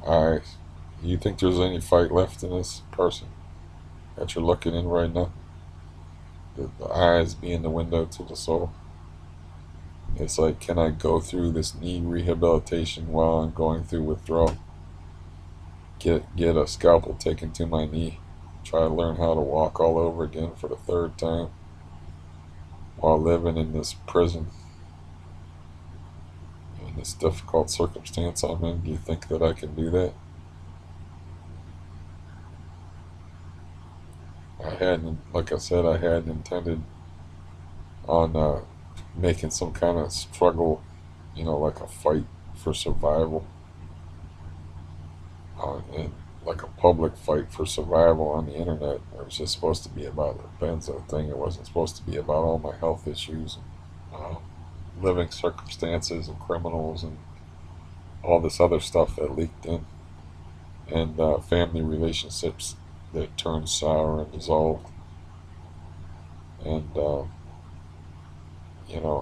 Speaker 1: eyes. You think there's any fight left in this person that you're looking in right now? The eyes being the window to the soul. It's like, can I go through this knee rehabilitation while I'm going through withdrawal? Get a scalpel taken to my knee. Try to learn how to walk all over again for the third time while living in this prison, in this difficult circumstance I'm in. Do you think that I can do that? I hadn't, like I said, I hadn't intended on making some kind of struggle, like a fight for survival, and like a public fight for survival on the internet. It was just supposed to be about the benzo thing. It wasn't supposed to be about all my health issues, and living circumstances, and criminals, and all this other stuff that leaked in, and family relationships that turned sour and dissolved. And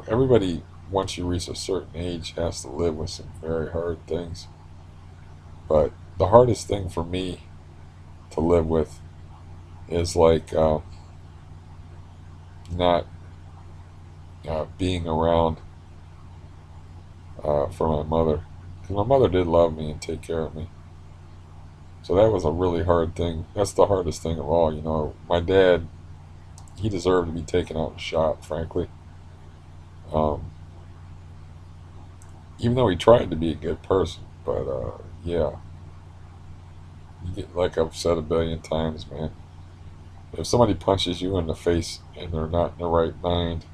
Speaker 1: everybody, once you reach a certain age, has to live with some very hard things. But the hardest thing for me to live with is like not being around for my mother. Because my mother did love me and take care of me. So that was a really hard thing. That's the hardest thing of all. My dad, he deserved to be taken out and shot, frankly. Um, Even though he tried to be a good person. But yeah, like I've said a billion times, man. If somebody punches you in the face and they're not in the right mind,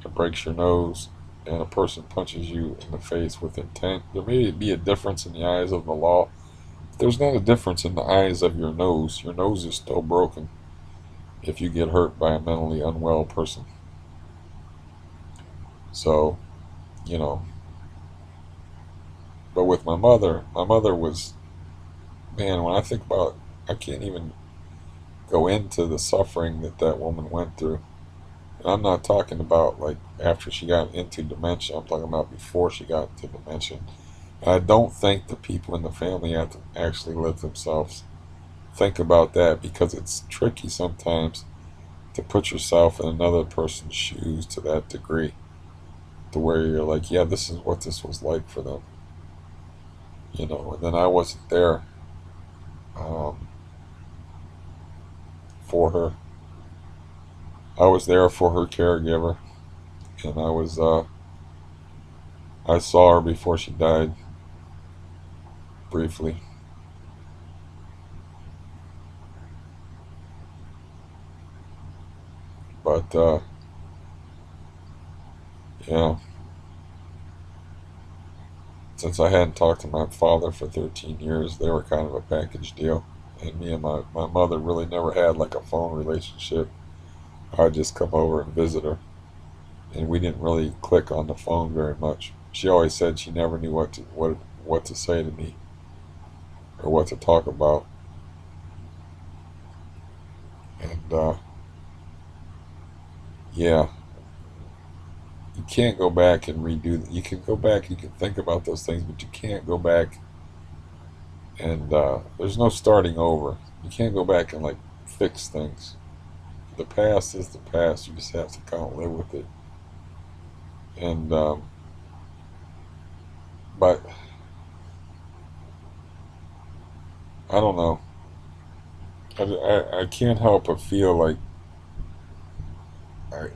Speaker 1: and breaks your nose, and a person punches you in the face with intent, there may be a difference in the eyes of the law. If there's not a difference in the eyes of your nose is still broken if you get hurt by a mentally unwell person. So, you know, but with my mother was, man, when I think about it, I can't even go into the suffering that that woman went through. And I'm not talking about like after she got into dementia. I'm talking about before she got into dementia. And I don't think the people in the family have to actually let themselves think about that, because it's tricky sometimes to put yourself in another person's shoes to that degree, to where you're like, yeah, this is what this was like for them. And then I wasn't there um, for her. I was there for her caregiver, and I saw her before she died briefly. But yeah, since I hadn't talked to my father for 13 years, they were kind of a package deal. And me and my mother really never had like a phone relationship. I'd just come over and visit her, and we didn't really click on the phone very much. She always said she never knew what to say to me or what to talk about. And yeah, you can't go back and redo. You can go back, you can think about those things, but you can't go back and there's no starting over. You can't go back and like fix things. The past is the past. You just have to kind of live with it. And but I don't know. I can't help but feel like I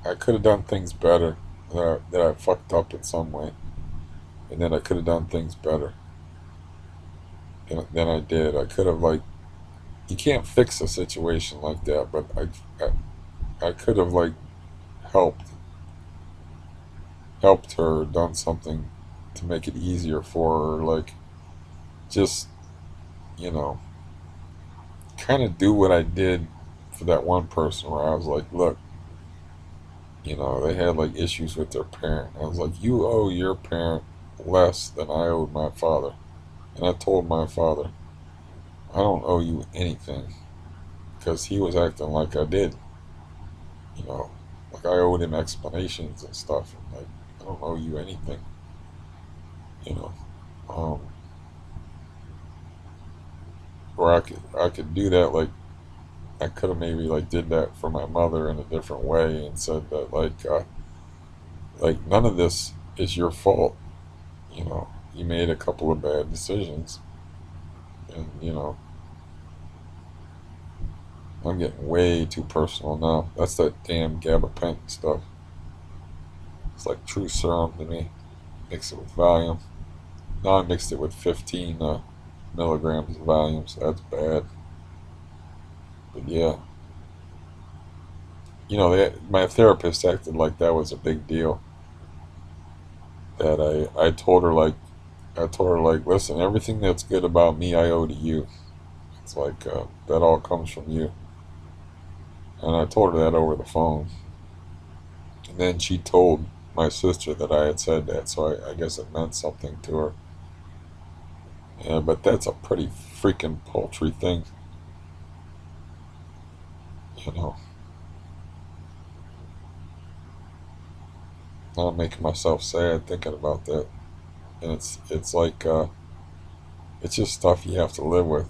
Speaker 1: I could have done things better. That I fucked up in some way, and then I could have done things better than I did. I could have like, you can't fix a situation like that, but I could have like helped helped her, done something to make it easier for her, like just you know kind of do what I did for that one person, where I was like, look, they had like issues with their parent. I was like, you owe your parent less than I owed my father. And I told my father, I don't owe you anything, because he was acting like I did. You know, like I owed him explanations and stuff. And like, I don't owe you anything. You know, um, or I could do that. Like I could have maybe like did that for my mother in a different way and said that like none of this is your fault. You know, you made a couple of bad decisions, and I'm getting way too personal now. That's that damn gabapentin stuff. It's like true serum to me. Mix it with Valium. Now I mixed it with 15 milligrams of Valium, so that's bad. But yeah, my therapist acted like that was a big deal. That I told her like, listen, everything that's good about me, I owe to you. It's like that all comes from you. And I told her that over the phone. And then she told my sister that I had said that, so I guess it meant something to her. Yeah, but that's a pretty freaking paltry thing, you know. Now I'm making myself sad thinking about that. And it's like it's just stuff you have to live with.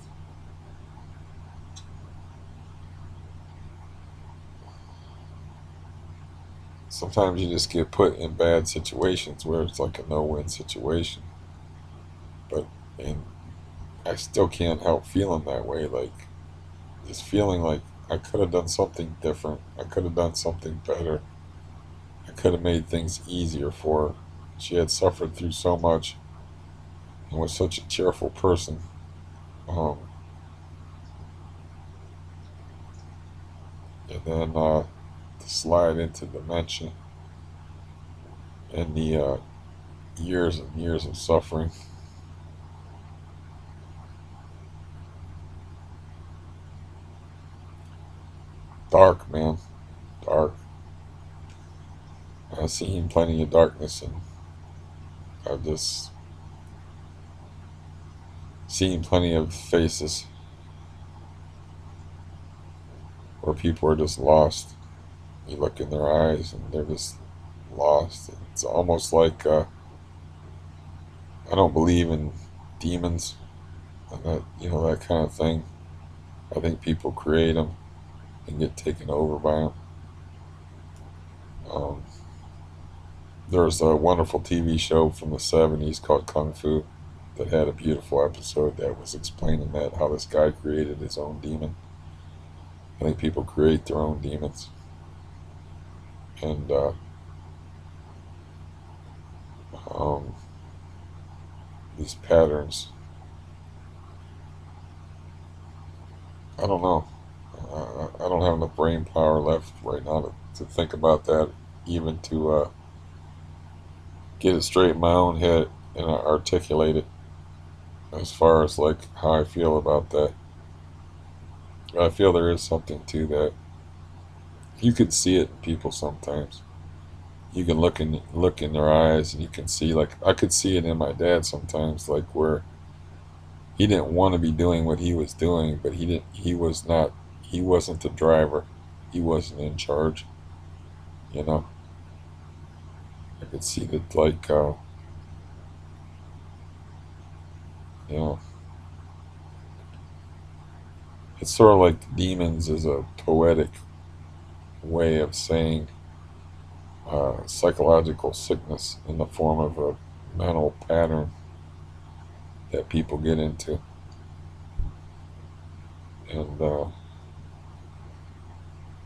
Speaker 1: Sometimes you just get put in bad situations where it's like a no-win situation. But and I still can't help feeling that way, like just feeling like I could have done something different. I could have done something better. I could have made things easier for her. She had suffered through so much and was such a cheerful person. Um, and then to slide into dementia and the years and years of suffering. Dark, man. Dark. I've seen plenty of darkness, and I've just seen plenty of faces where people are just lost. You look in their eyes and they're just lost. It's almost like I don't believe in demons and that kind of thing. I think people create them and get taken over by them. Um, there's a wonderful TV show from the 70s called Kung Fu that had a beautiful episode that was explaining that how this guy created his own demon. I think people create their own demons, and um, these patterns. I don't know. I don't have enough brain power left right now to think about that, even to get it straight in my own head and articulate it as far as like how I feel about that. I feel there is something to that. You can see it in people sometimes. You can look in their eyes and you can see, like I could see it in my dad sometimes, like where he didn't want to be doing what he was doing, but he wasn't the driver. He wasn't in charge, you know. I could see that, like you know, it's sort of like demons is a poetic way of saying psychological sickness in the form of a mental pattern that people get into. And I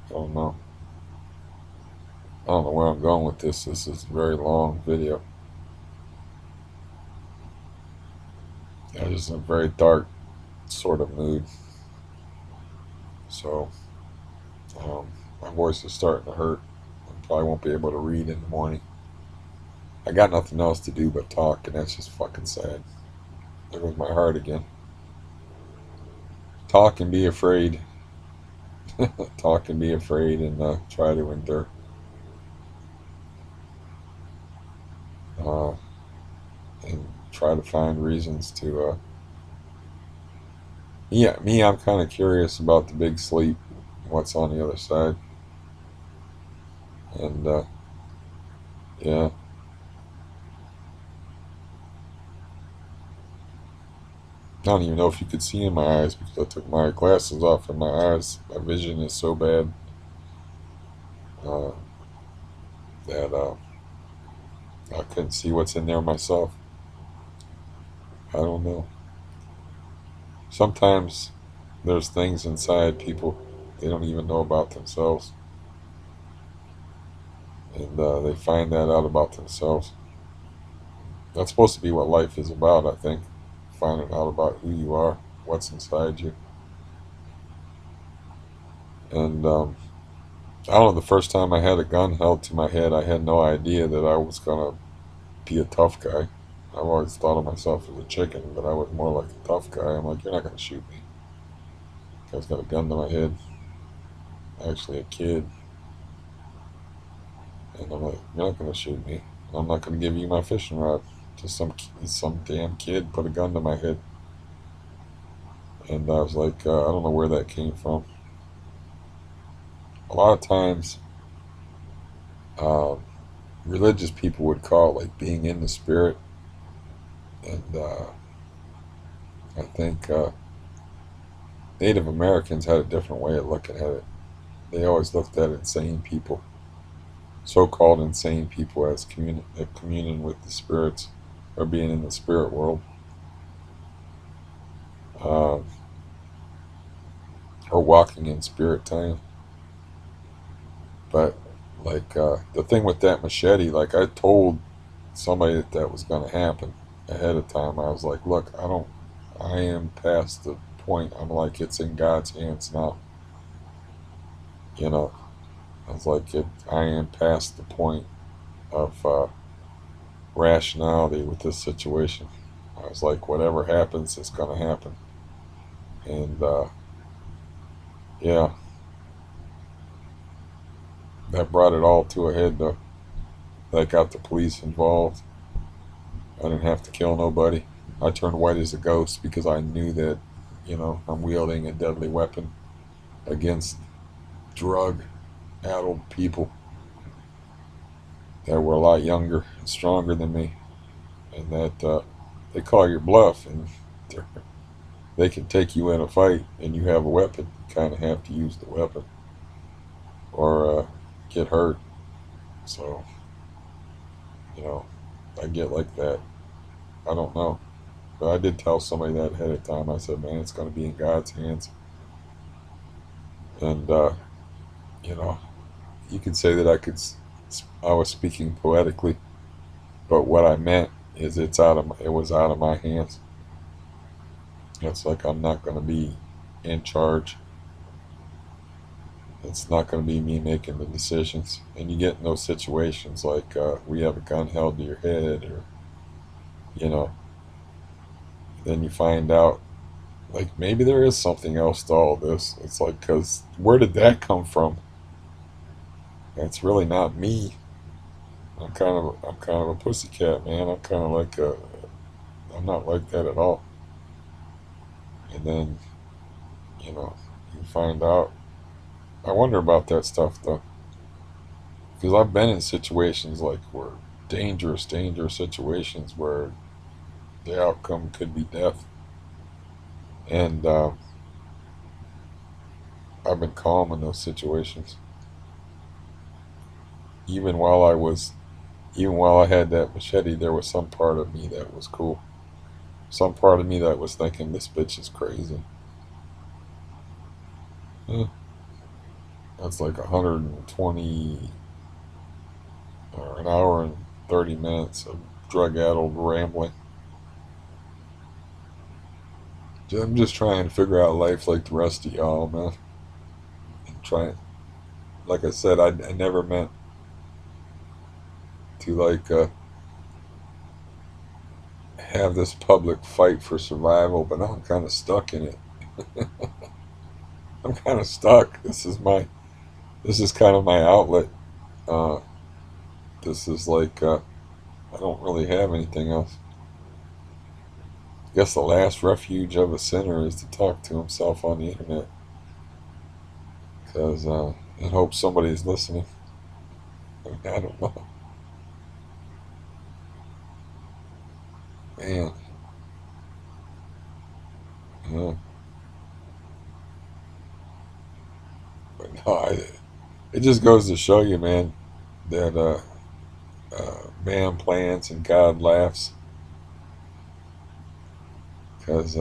Speaker 1: don't know. I don't know where I'm going with this. This is a very long video. I was just in a very dark sort of mood. So um, my voice is starting to hurt. I probably won't be able to read in the morning. I got nothing else to do but talk, and that's just fucking sad. There goes my heart again. Talk and be afraid. Talk and be afraid and try to endure. Uh, and try to find reasons to. Yeah, me, I'm kind of curious about the big sleep, what's on the other side. And yeah, I don't even know if you could see in my eyes because I took my glasses off and my eyes, my vision is so bad uh, that I couldn't see what's in there myself. I don't know. Sometimes there's things inside people they don't even know about themselves, and they find that out about themselves. That's supposed to be what life is about, I think. Finding out about who you are, what's inside you. And I don't know, the first time I had a gun held to my head, I had no idea that I was going to be a tough guy. I've always thought of myself as a chicken, but I was more like a tough guy. I'm like, you're not going to shoot me. Guy's got a gun to my head. Actually, a kid. And I'm like, you're not going to shoot me. I'm not going to give you my fishing rod. Just some damn kid put a gun to my head. And I was like, I don't know where that came from. A lot of times, um, religious people would call it like being in the spirit. And I think Native Americans had a different way of looking at it. They always looked at insane people, so-called insane people, as communing with the spirits or being in the spirit world, uh, or walking in spirit time. But like the thing with that machete, like I told somebody that that was going to happen ahead of time. I was like, look, I am past the point. I'm like, it's in God's hands now. You know, I was like, I am past the point of rationality with this situation. I was like, whatever happens, it's going to happen. And yeah, that brought it all to a head, though. That got the police involved. I didn't have to kill nobody. I turned white as a ghost because I knew that, I'm wielding a deadly weapon against drug addled people that were a lot younger and stronger than me, and that they call your bluff, and they can take you in a fight, and you have a weapon. You kind of have to use the weapon or get hurt. So, you know, I get like that. I don't know. But I did tell somebody that ahead of time. I said, man, it's going to be in God's hands. And, you know, you could say that I was speaking poetically, but what I meant is it was out of my hands. It's like I'm not going to be in charge. It's not going to be me making the decisions. And you get in those situations like we have a gun held to your head, or, you know, then you find out like maybe there is something else to all this. It's like, because where did that come from? It's really not me. I'm kind of a pussycat, man. I'm not like that at all. And then, you know, you find out. I wonder about that stuff though, because I've been in situations like where dangerous situations where the outcome could be death, and I've been calm in those situations. Even while I was, even while I had that machete, there was some part of me that was cool. Some part of me that was thinking, this bitch is crazy. Huh, that's like 120 or an hour and 30 minutes of drug addled rambling. I'm just trying to figure out life like the rest of y'all, man. Trying, like I said, I never meant to like have this public fight for survival, but now I'm kind of stuck in it. I'm kind of stuck. This is kind of my outlet. Uh, this is like I don't really have anything else. I guess the last refuge of a sinner is to talk to himself on the internet, because in hope somebody's listening. I don't know, man. No, it just goes to show you, man, that man plans and God laughs. Because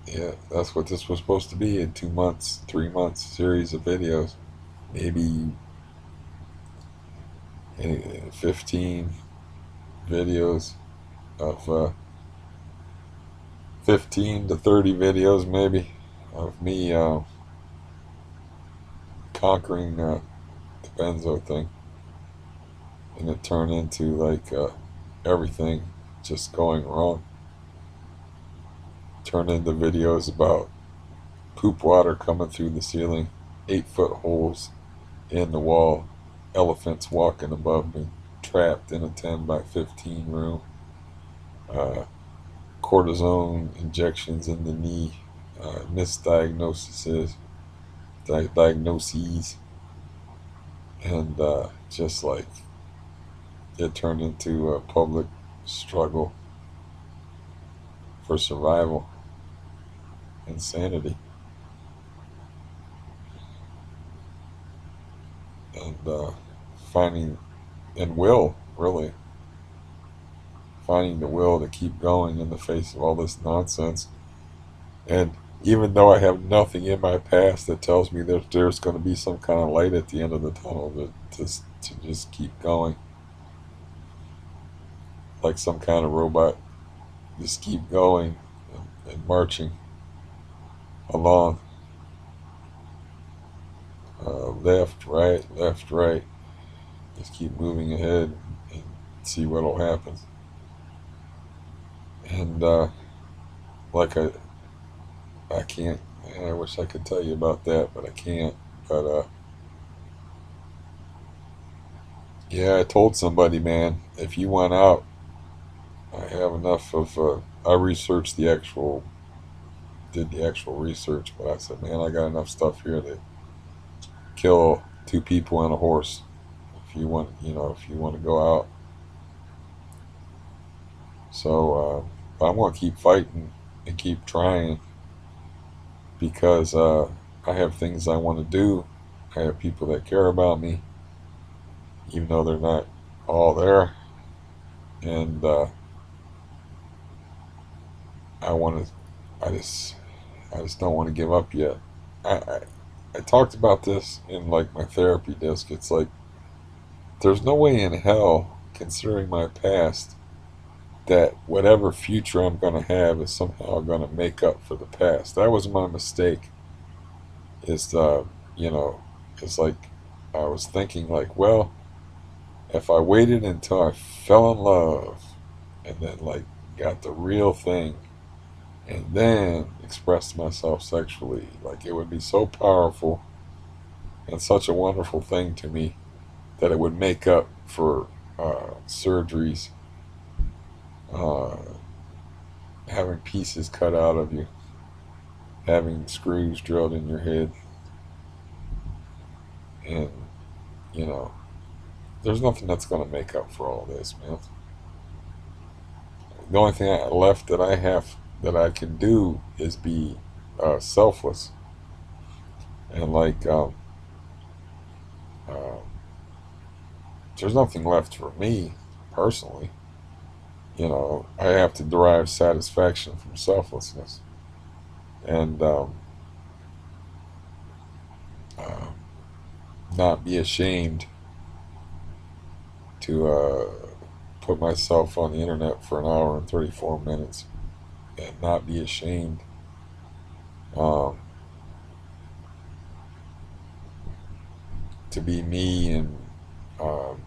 Speaker 1: yeah, that's what this was supposed to be in 2 months, 3 months series of videos. Maybe 15 videos of 15 to 30 videos, maybe, of me conquering the benzo thing. And it turned into like everything just going wrong. Turned into videos about poop water coming through the ceiling, 8-foot holes in the wall, elephants walking above me, trapped in a 10 by 15 room, uh, cortisone injections in the knee, misdiagnoses, diagnoses, and just like it turned into a public struggle for survival, insanity, and finding and will really finding the will to keep going in the face of all this nonsense. And even though I have nothing in my past that tells me that there's going to be some kind of light at the end of the tunnel, to just keep going like some kind of robot, just keep going and marching along, left, right, just keep moving ahead and see what'll happen. And like I can't. I wish I could tell you about that, but I can't. But yeah, I told somebody, man, if you want out, I have enough of. I researched did the actual research, but I said, man, I got enough stuff here to kill 2 people on a horse. If you want, if you want to go out. So I'm gonna keep fighting and keep trying because I have things I want to do. I have people that care about me, even though they're not all there, and I want to. I just don't want to give up yet. I, I I talked about this in like my therapy disc. It's like there's no way in hell, considering my past, that whatever future I'm going to have is somehow going to make up for the past. That was my mistake. Is you know, it's like I was thinking like, well, if I waited until I fell in love and then like got the real thing and then expressed myself sexually, like it would be so powerful and such a wonderful thing to me that it would make up for surgeries, uh, having pieces cut out of you, having screws drilled in your head, and you know, there's nothing that's going to make up for all this, man. The only thing left that I have that I can do is be selfless and like uh, there's nothing left for me personally. I have to derive satisfaction from selflessness and uh, not be ashamed to put myself on the internet for an hour and 34 minutes and not be ashamed um, to be me and um,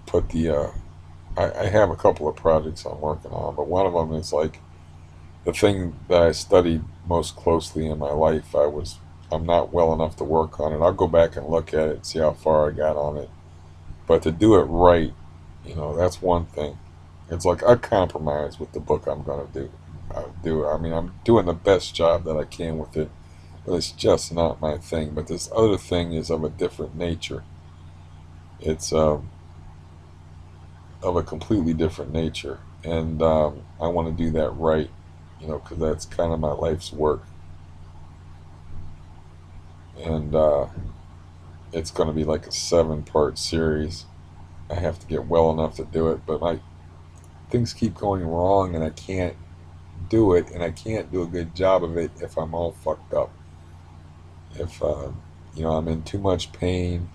Speaker 1: put the I have a couple of projects I'm working on, but one of them is like the thing that I studied most closely in my life. I'm not well enough to work on it. I'll go back and look at it and see how far I got on it. But to do it right, that's one thing. It's like I compromise with the book I'm gonna do. I mean, I'm doing the best job that I can with it, but it's just not my thing. But this other thing is of a different nature. It's of a completely different nature, and I want to do that right, because that's kind of my life's work. and it's going to be like a 7-part series. I have to get well enough to do it, but my things keep going wrong, and I can't do it, and I can't do a good job of it if I'm all fucked up. If I'm in too much pain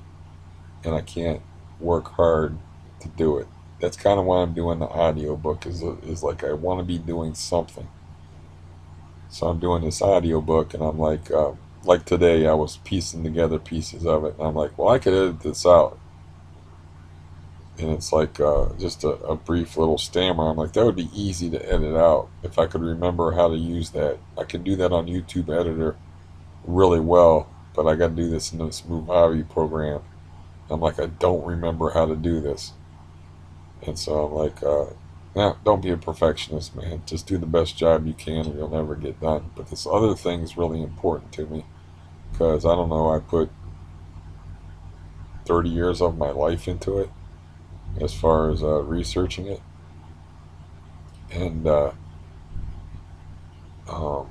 Speaker 1: and I can't work hard to do it. That's kind of why I'm doing the audio book. Is like I want to be doing something. So I'm doing this audio book, and I'm like today I was piecing together pieces of it, and I'm like, well, I could edit this out, and it's like just a brief little stammer. I'm like, that would be easy to edit out if I could remember how to use that. I can do that on YouTube Editor really well, but I got to do this in this Movavi program. I'm like, I don't remember how to do this, and so I'm like, nah, don't be a perfectionist, man. Just do the best job you can, and you'll never get done. But this other thing is really important to me because I don't know, I put 30 years of my life into it as far as researching it, and um,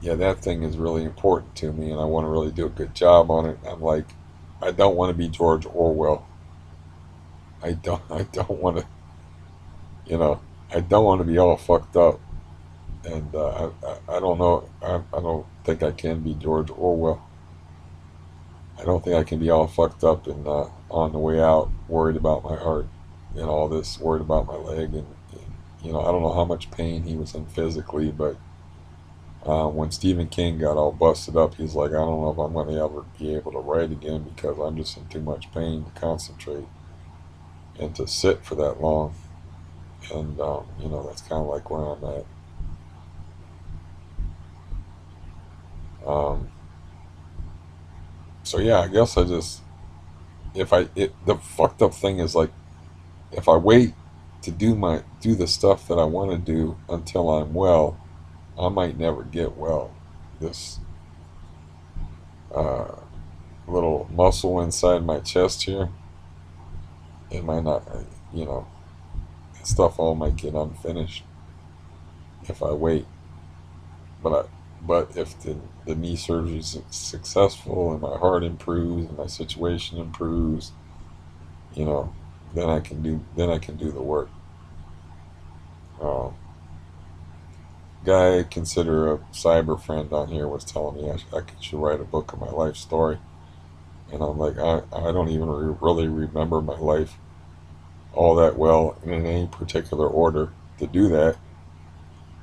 Speaker 1: yeah, that thing is really important to me, and I want to really do a good job on it. I'm like, I don't want to be George Orwell. I don't want to, you know, I don't want to be all fucked up, and I don't know, I don't think I can be George Orwell. I don't think I can be all fucked up and on the way out, worried about my heart and all this, worried about my leg, and I don't know how much pain he was in physically, but when Stephen King got all busted up, he's like, I don't know if I'm going to ever be able to write again because I'm just in too much pain to concentrate and to sit for that long. And that's kind of like where I'm at. Um, so yeah, I guess I just if I it the fucked up thing is like if I wait to do the stuff that I want to do until I'm well, I might never get well. This uh, little muscle inside my chest here, it might not, you know, stuff all might get unfinished if I wait. But if the knee surgery is successful and my heart improves and my situation improves, you know, then I can do the work. Um, Guy I consider a cyber friend on here was telling me I should write a book of my life story, and I'm like, I don't even really remember my life all that well in any particular order to do that,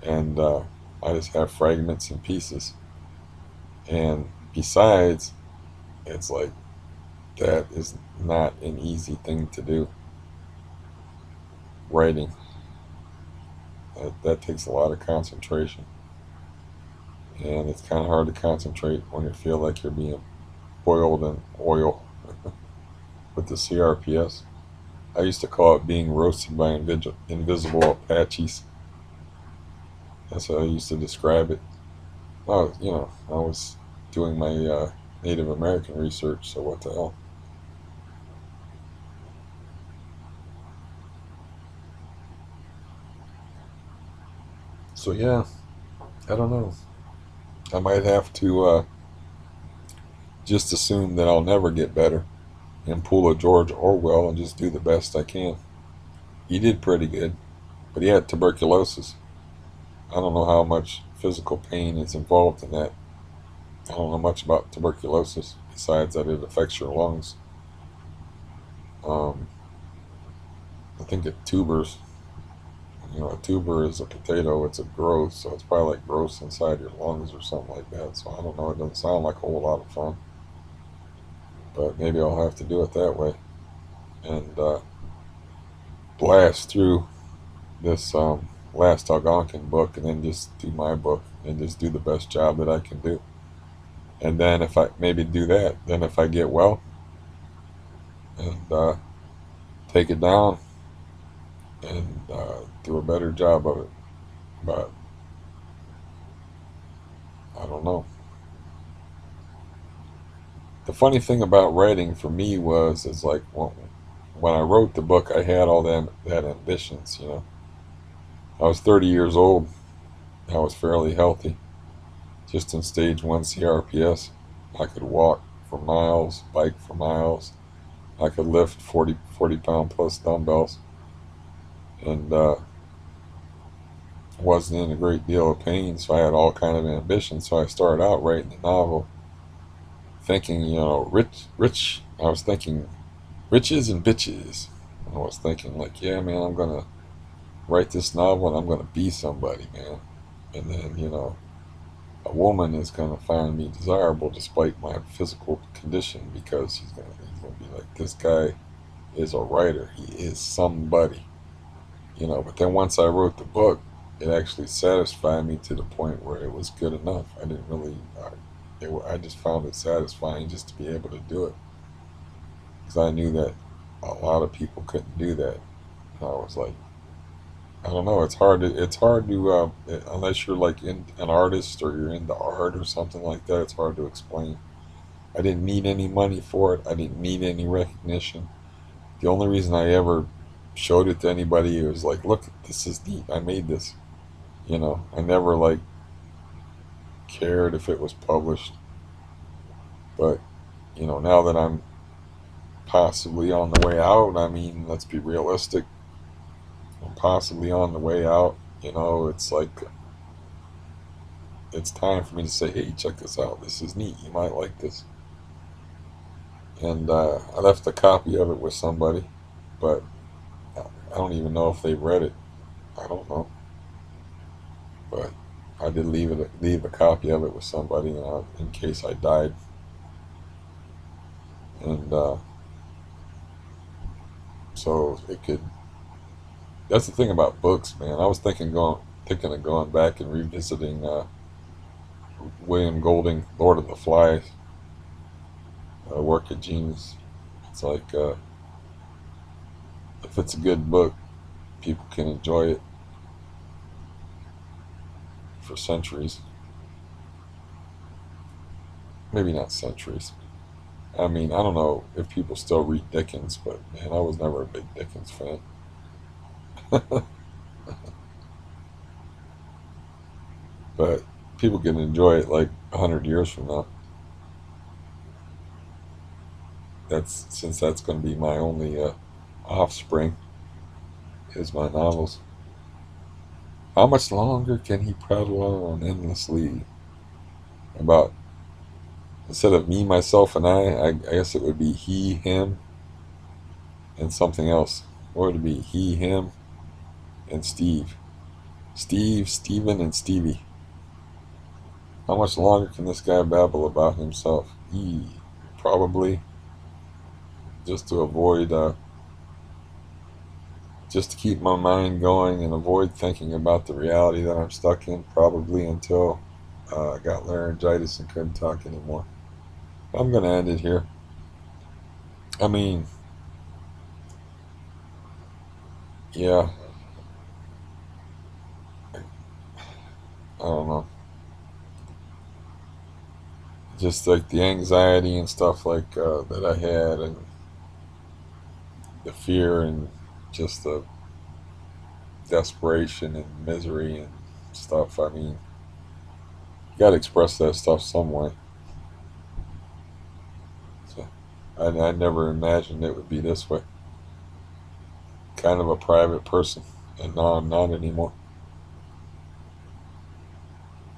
Speaker 1: and I just have fragments and pieces. And besides, it's like that is not an easy thing to do. Writing that takes a lot of concentration, and it's kind of hard to concentrate when you feel like you're being boiled in oil with the CRPS. I used to call it being roasted by invisible Apaches. That's how I used to describe it. I was doing my Native American research, so what the hell? So yeah, I don't know. I might have to just assume that I'll never get better and pull a George Orwell and just do the best I can. He did pretty good, but he had tuberculosis. I don't know how much physical pain is involved in that. I don't know much about tuberculosis besides that it affects your lungs. Um, I think it tubers. A tuber is a potato. It's a growth, so it's probably like growth inside your lungs or something like that. So I don't know. It doesn't sound like a whole lot of fun, but maybe I'll have to do it that way and blast through this last Algonquin book and then just do my book and just do the best job that I can do. And then if I maybe do that, then if I get well and take it down and do a better job of it. But I don't know. The funny thing about writing for me was, is like when I wrote the book, I had all that ambitions. I was 30 years old. I was fairly healthy, just in stage 1 CRPS. I could walk for miles, bike for miles. I could lift 40 pound plus dumbbells, and wasn't in a great deal of pain, so I had all kind of ambition. So I started out writing the novel thinking, rich. I was thinking riches and bitches. I was thinking like, yeah, man, I'm gonna write this novel and I'm gonna be somebody, man. And then, a woman is gonna find me desirable despite my physical condition because he's gonna be like, this guy is a writer. He is somebody, But then once I wrote the book, it actually satisfied me to the point where it was good enough. I didn't really, I just found it satisfying just to be able to do it because I knew that a lot of people couldn't do that. And I was like, I don't know. It's hard to unless you're like an artist or you're into art or something like that. It's hard to explain. I didn't need any money for it. I didn't need any recognition. The only reason I ever showed it to anybody was like, look, this is neat. I made this. I never like cared if it was published. But now that I'm possibly on the way out, I mean, let's be realistic. I'm possibly on the way out. It's like it's time for me to say, hey, check this out. This is neat. You might like this. And I left a copy of it with somebody, but I don't even know if they read it. I don't know. But I did leave a copy of it with somebody in case I died. And so it could. That's the thing about books, man. I was thinking of going back and revisiting William Golding, Lord of the Flies, work of genius. It's like if it's a good book, people can enjoy it for centuries. Maybe not centuries. I mean, I don't know if people still read Dickens, but man, I was never a big Dickens fan. But people can enjoy it like 100 years from now. Since that's going to be my only offspring is my novels. How much longer can he prattle on endlessly about instead of me, myself, and I guess it would be he, him, and something else. What would it be? He, him, and Steve. Steve, Steven, and Stevie. How much longer can this guy babble about himself? He probably just to avoid, just to keep my mind going and avoid thinking about the reality that I'm stuck in, probably until I got laryngitis and couldn't talk anymore. I'm going to end it here. I mean, yeah, I don't know. Just like the anxiety and stuff like that I had, and the fear, and just the desperation and misery and stuff. I mean, you got to express that stuff some way. So, I never imagined it would be this way. Kind of a private person, and now I'm not anymore.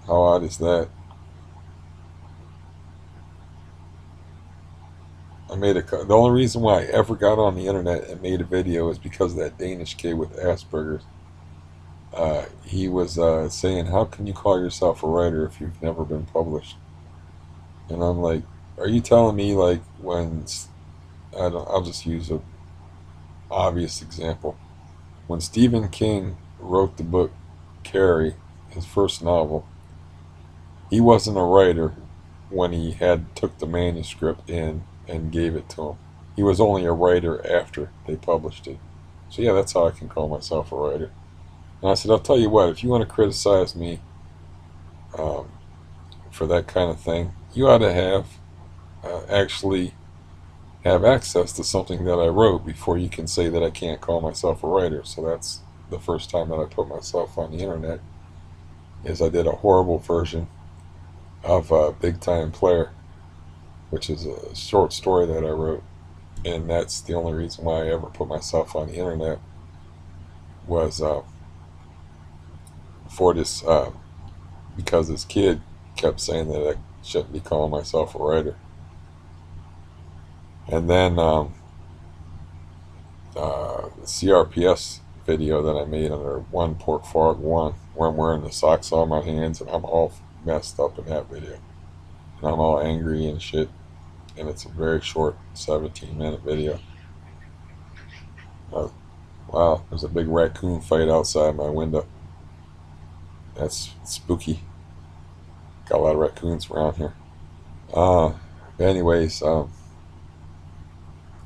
Speaker 1: How odd is that? The only reason why I ever got on the internet and made a video is because of that Danish kid with Asperger's. He was saying, "How can you call yourself a writer if you've never been published?" And I'm like, "Are you telling me like when I don't? I'll just use a obvious example. When Stephen King wrote the book Carrie, his first novel, he wasn't a writer when he had took the manuscript in and gave it to him. He was only a writer after they published it. So yeah, that's how I can call myself a writer." And I said, "I'll tell you what, if you want to criticize me um, for that kind of thing, you ought to actually have access to something that I wrote before you can say that I can't call myself a writer." So that's the first time that I put myself on the internet, is I did a horrible version of a Big Time Player. which is a short story that I wrote, and that's the only reason why I ever put myself on the internet was for this because this kid kept saying that I shouldn't be calling myself a writer, and then the CRPS video that I made under One Pork Frog One, where I'm wearing the socks on my hands and I'm all messed up in that video, and I'm all angry and shit, and it's a very short 17-minute video. Uh, wow, there's a big raccoon fight outside my window. That's spooky. Got a lot of raccoons around here. Uh, anyways,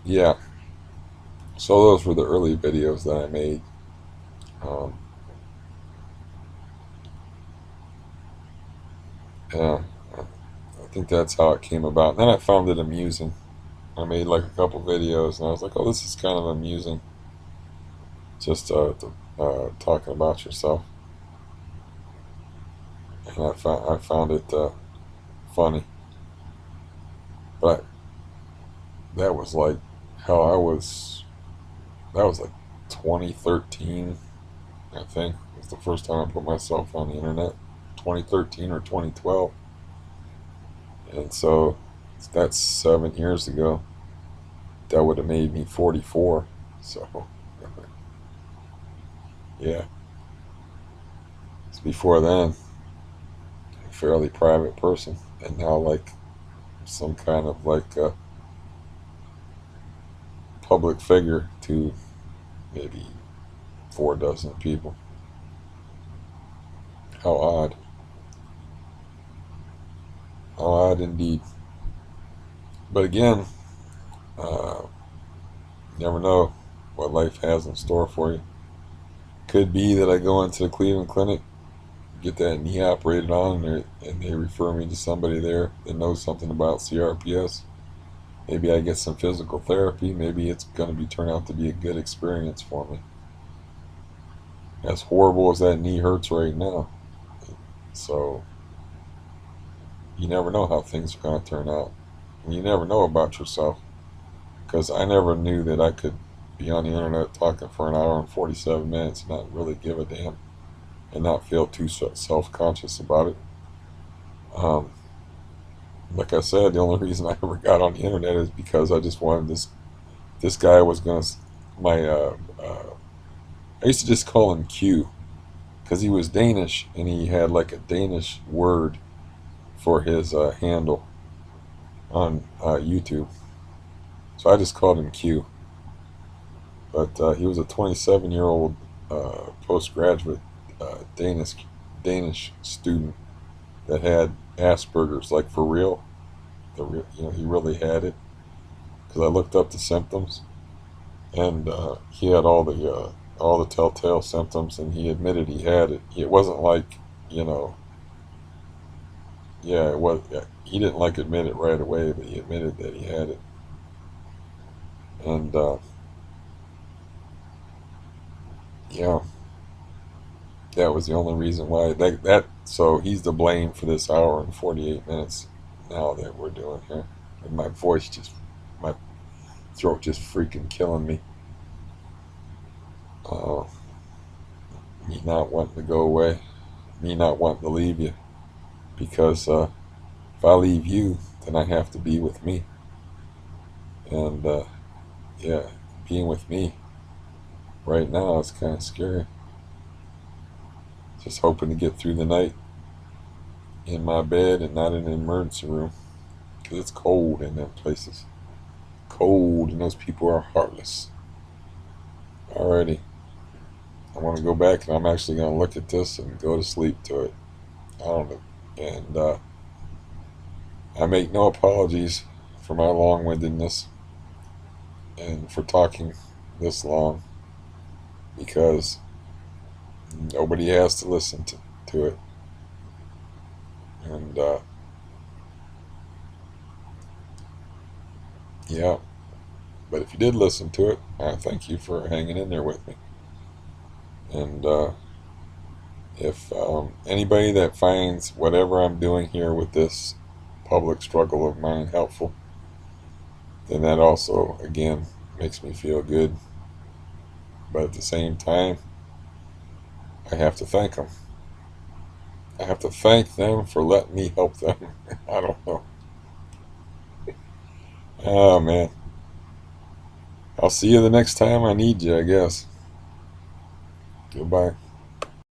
Speaker 1: yeah. So those were the early videos that I made. Um, yeah, I think that's how it came about. And then I found it amusing. I made like a couple videos, and I was like, "Oh, this is kind of amusing." Just talking about yourself, and I found it funny. But that was like how I was. That was like 2013, I think. It was the first time I put myself on the internet. 2013 or 2012, and so that's 7 years ago. That would have made me 44. So yeah, it's before then, a fairly private person, and now like some kind of like a public figure to maybe 4 dozen people. How odd. How odd indeed. But again, uh, you never know what life has in store for you. Could be that I go into the Cleveland Clinic, get that knee operated on, and they refer me to somebody there that knows something about CRPS. Maybe I get some physical therapy. Maybe it's going to turn out to be a good experience for me. As horrible as that knee hurts right now. So you never know how things are going to turn out. And you never know about yourself. Because I never knew that I could be on the internet talking for an hour and 47 minutes and not really give a damn and not feel too self-conscious about it. Um, like I said, the only reason I ever got on the internet is because I just wanted this guy was gonna my I used to just call him Q because he was Danish and he had like a Danish word for his handle on YouTube, so I just called him Q. But he was a 27-year-old postgraduate Danish student that had Asperger's, like for real. He really had it because I looked up the symptoms, and he had all the telltale symptoms, and he admitted he had it. It wasn't like, you know, yeah, it was. Yeah, he didn't like admit it right away, but he admitted that he had it, and yeah, that was the only reason why So he's to blame for this hour and 48 minutes now that we're doing here, and my throat just freaking killing me. Uh, me not wanting to go away, me not wanting to leave you, because if I leave you, then I have to be with me, and yeah, being with me right now is kind of scary. Just hoping to get through the night in my bed and not in an emergency room, because it's cold in them places. Cold, and those people are heartless. Alrighty, I want to go back, and I'm actually going to look at this and go to sleep to it. I don't know. And I make no apologies for my long-windedness and for talking this long, because nobody has to listen to it. And yeah, but if you did listen to it, I thank you for hanging in there with me. And if anybody that finds whatever I'm doing here with this public struggle of mine helpful, then that also, again, makes me feel good. But at the same time, I have to thank them. I have to thank them for letting me help them. I don't know. Oh, man. I'll see you the next time I need you, I guess. Goodbye.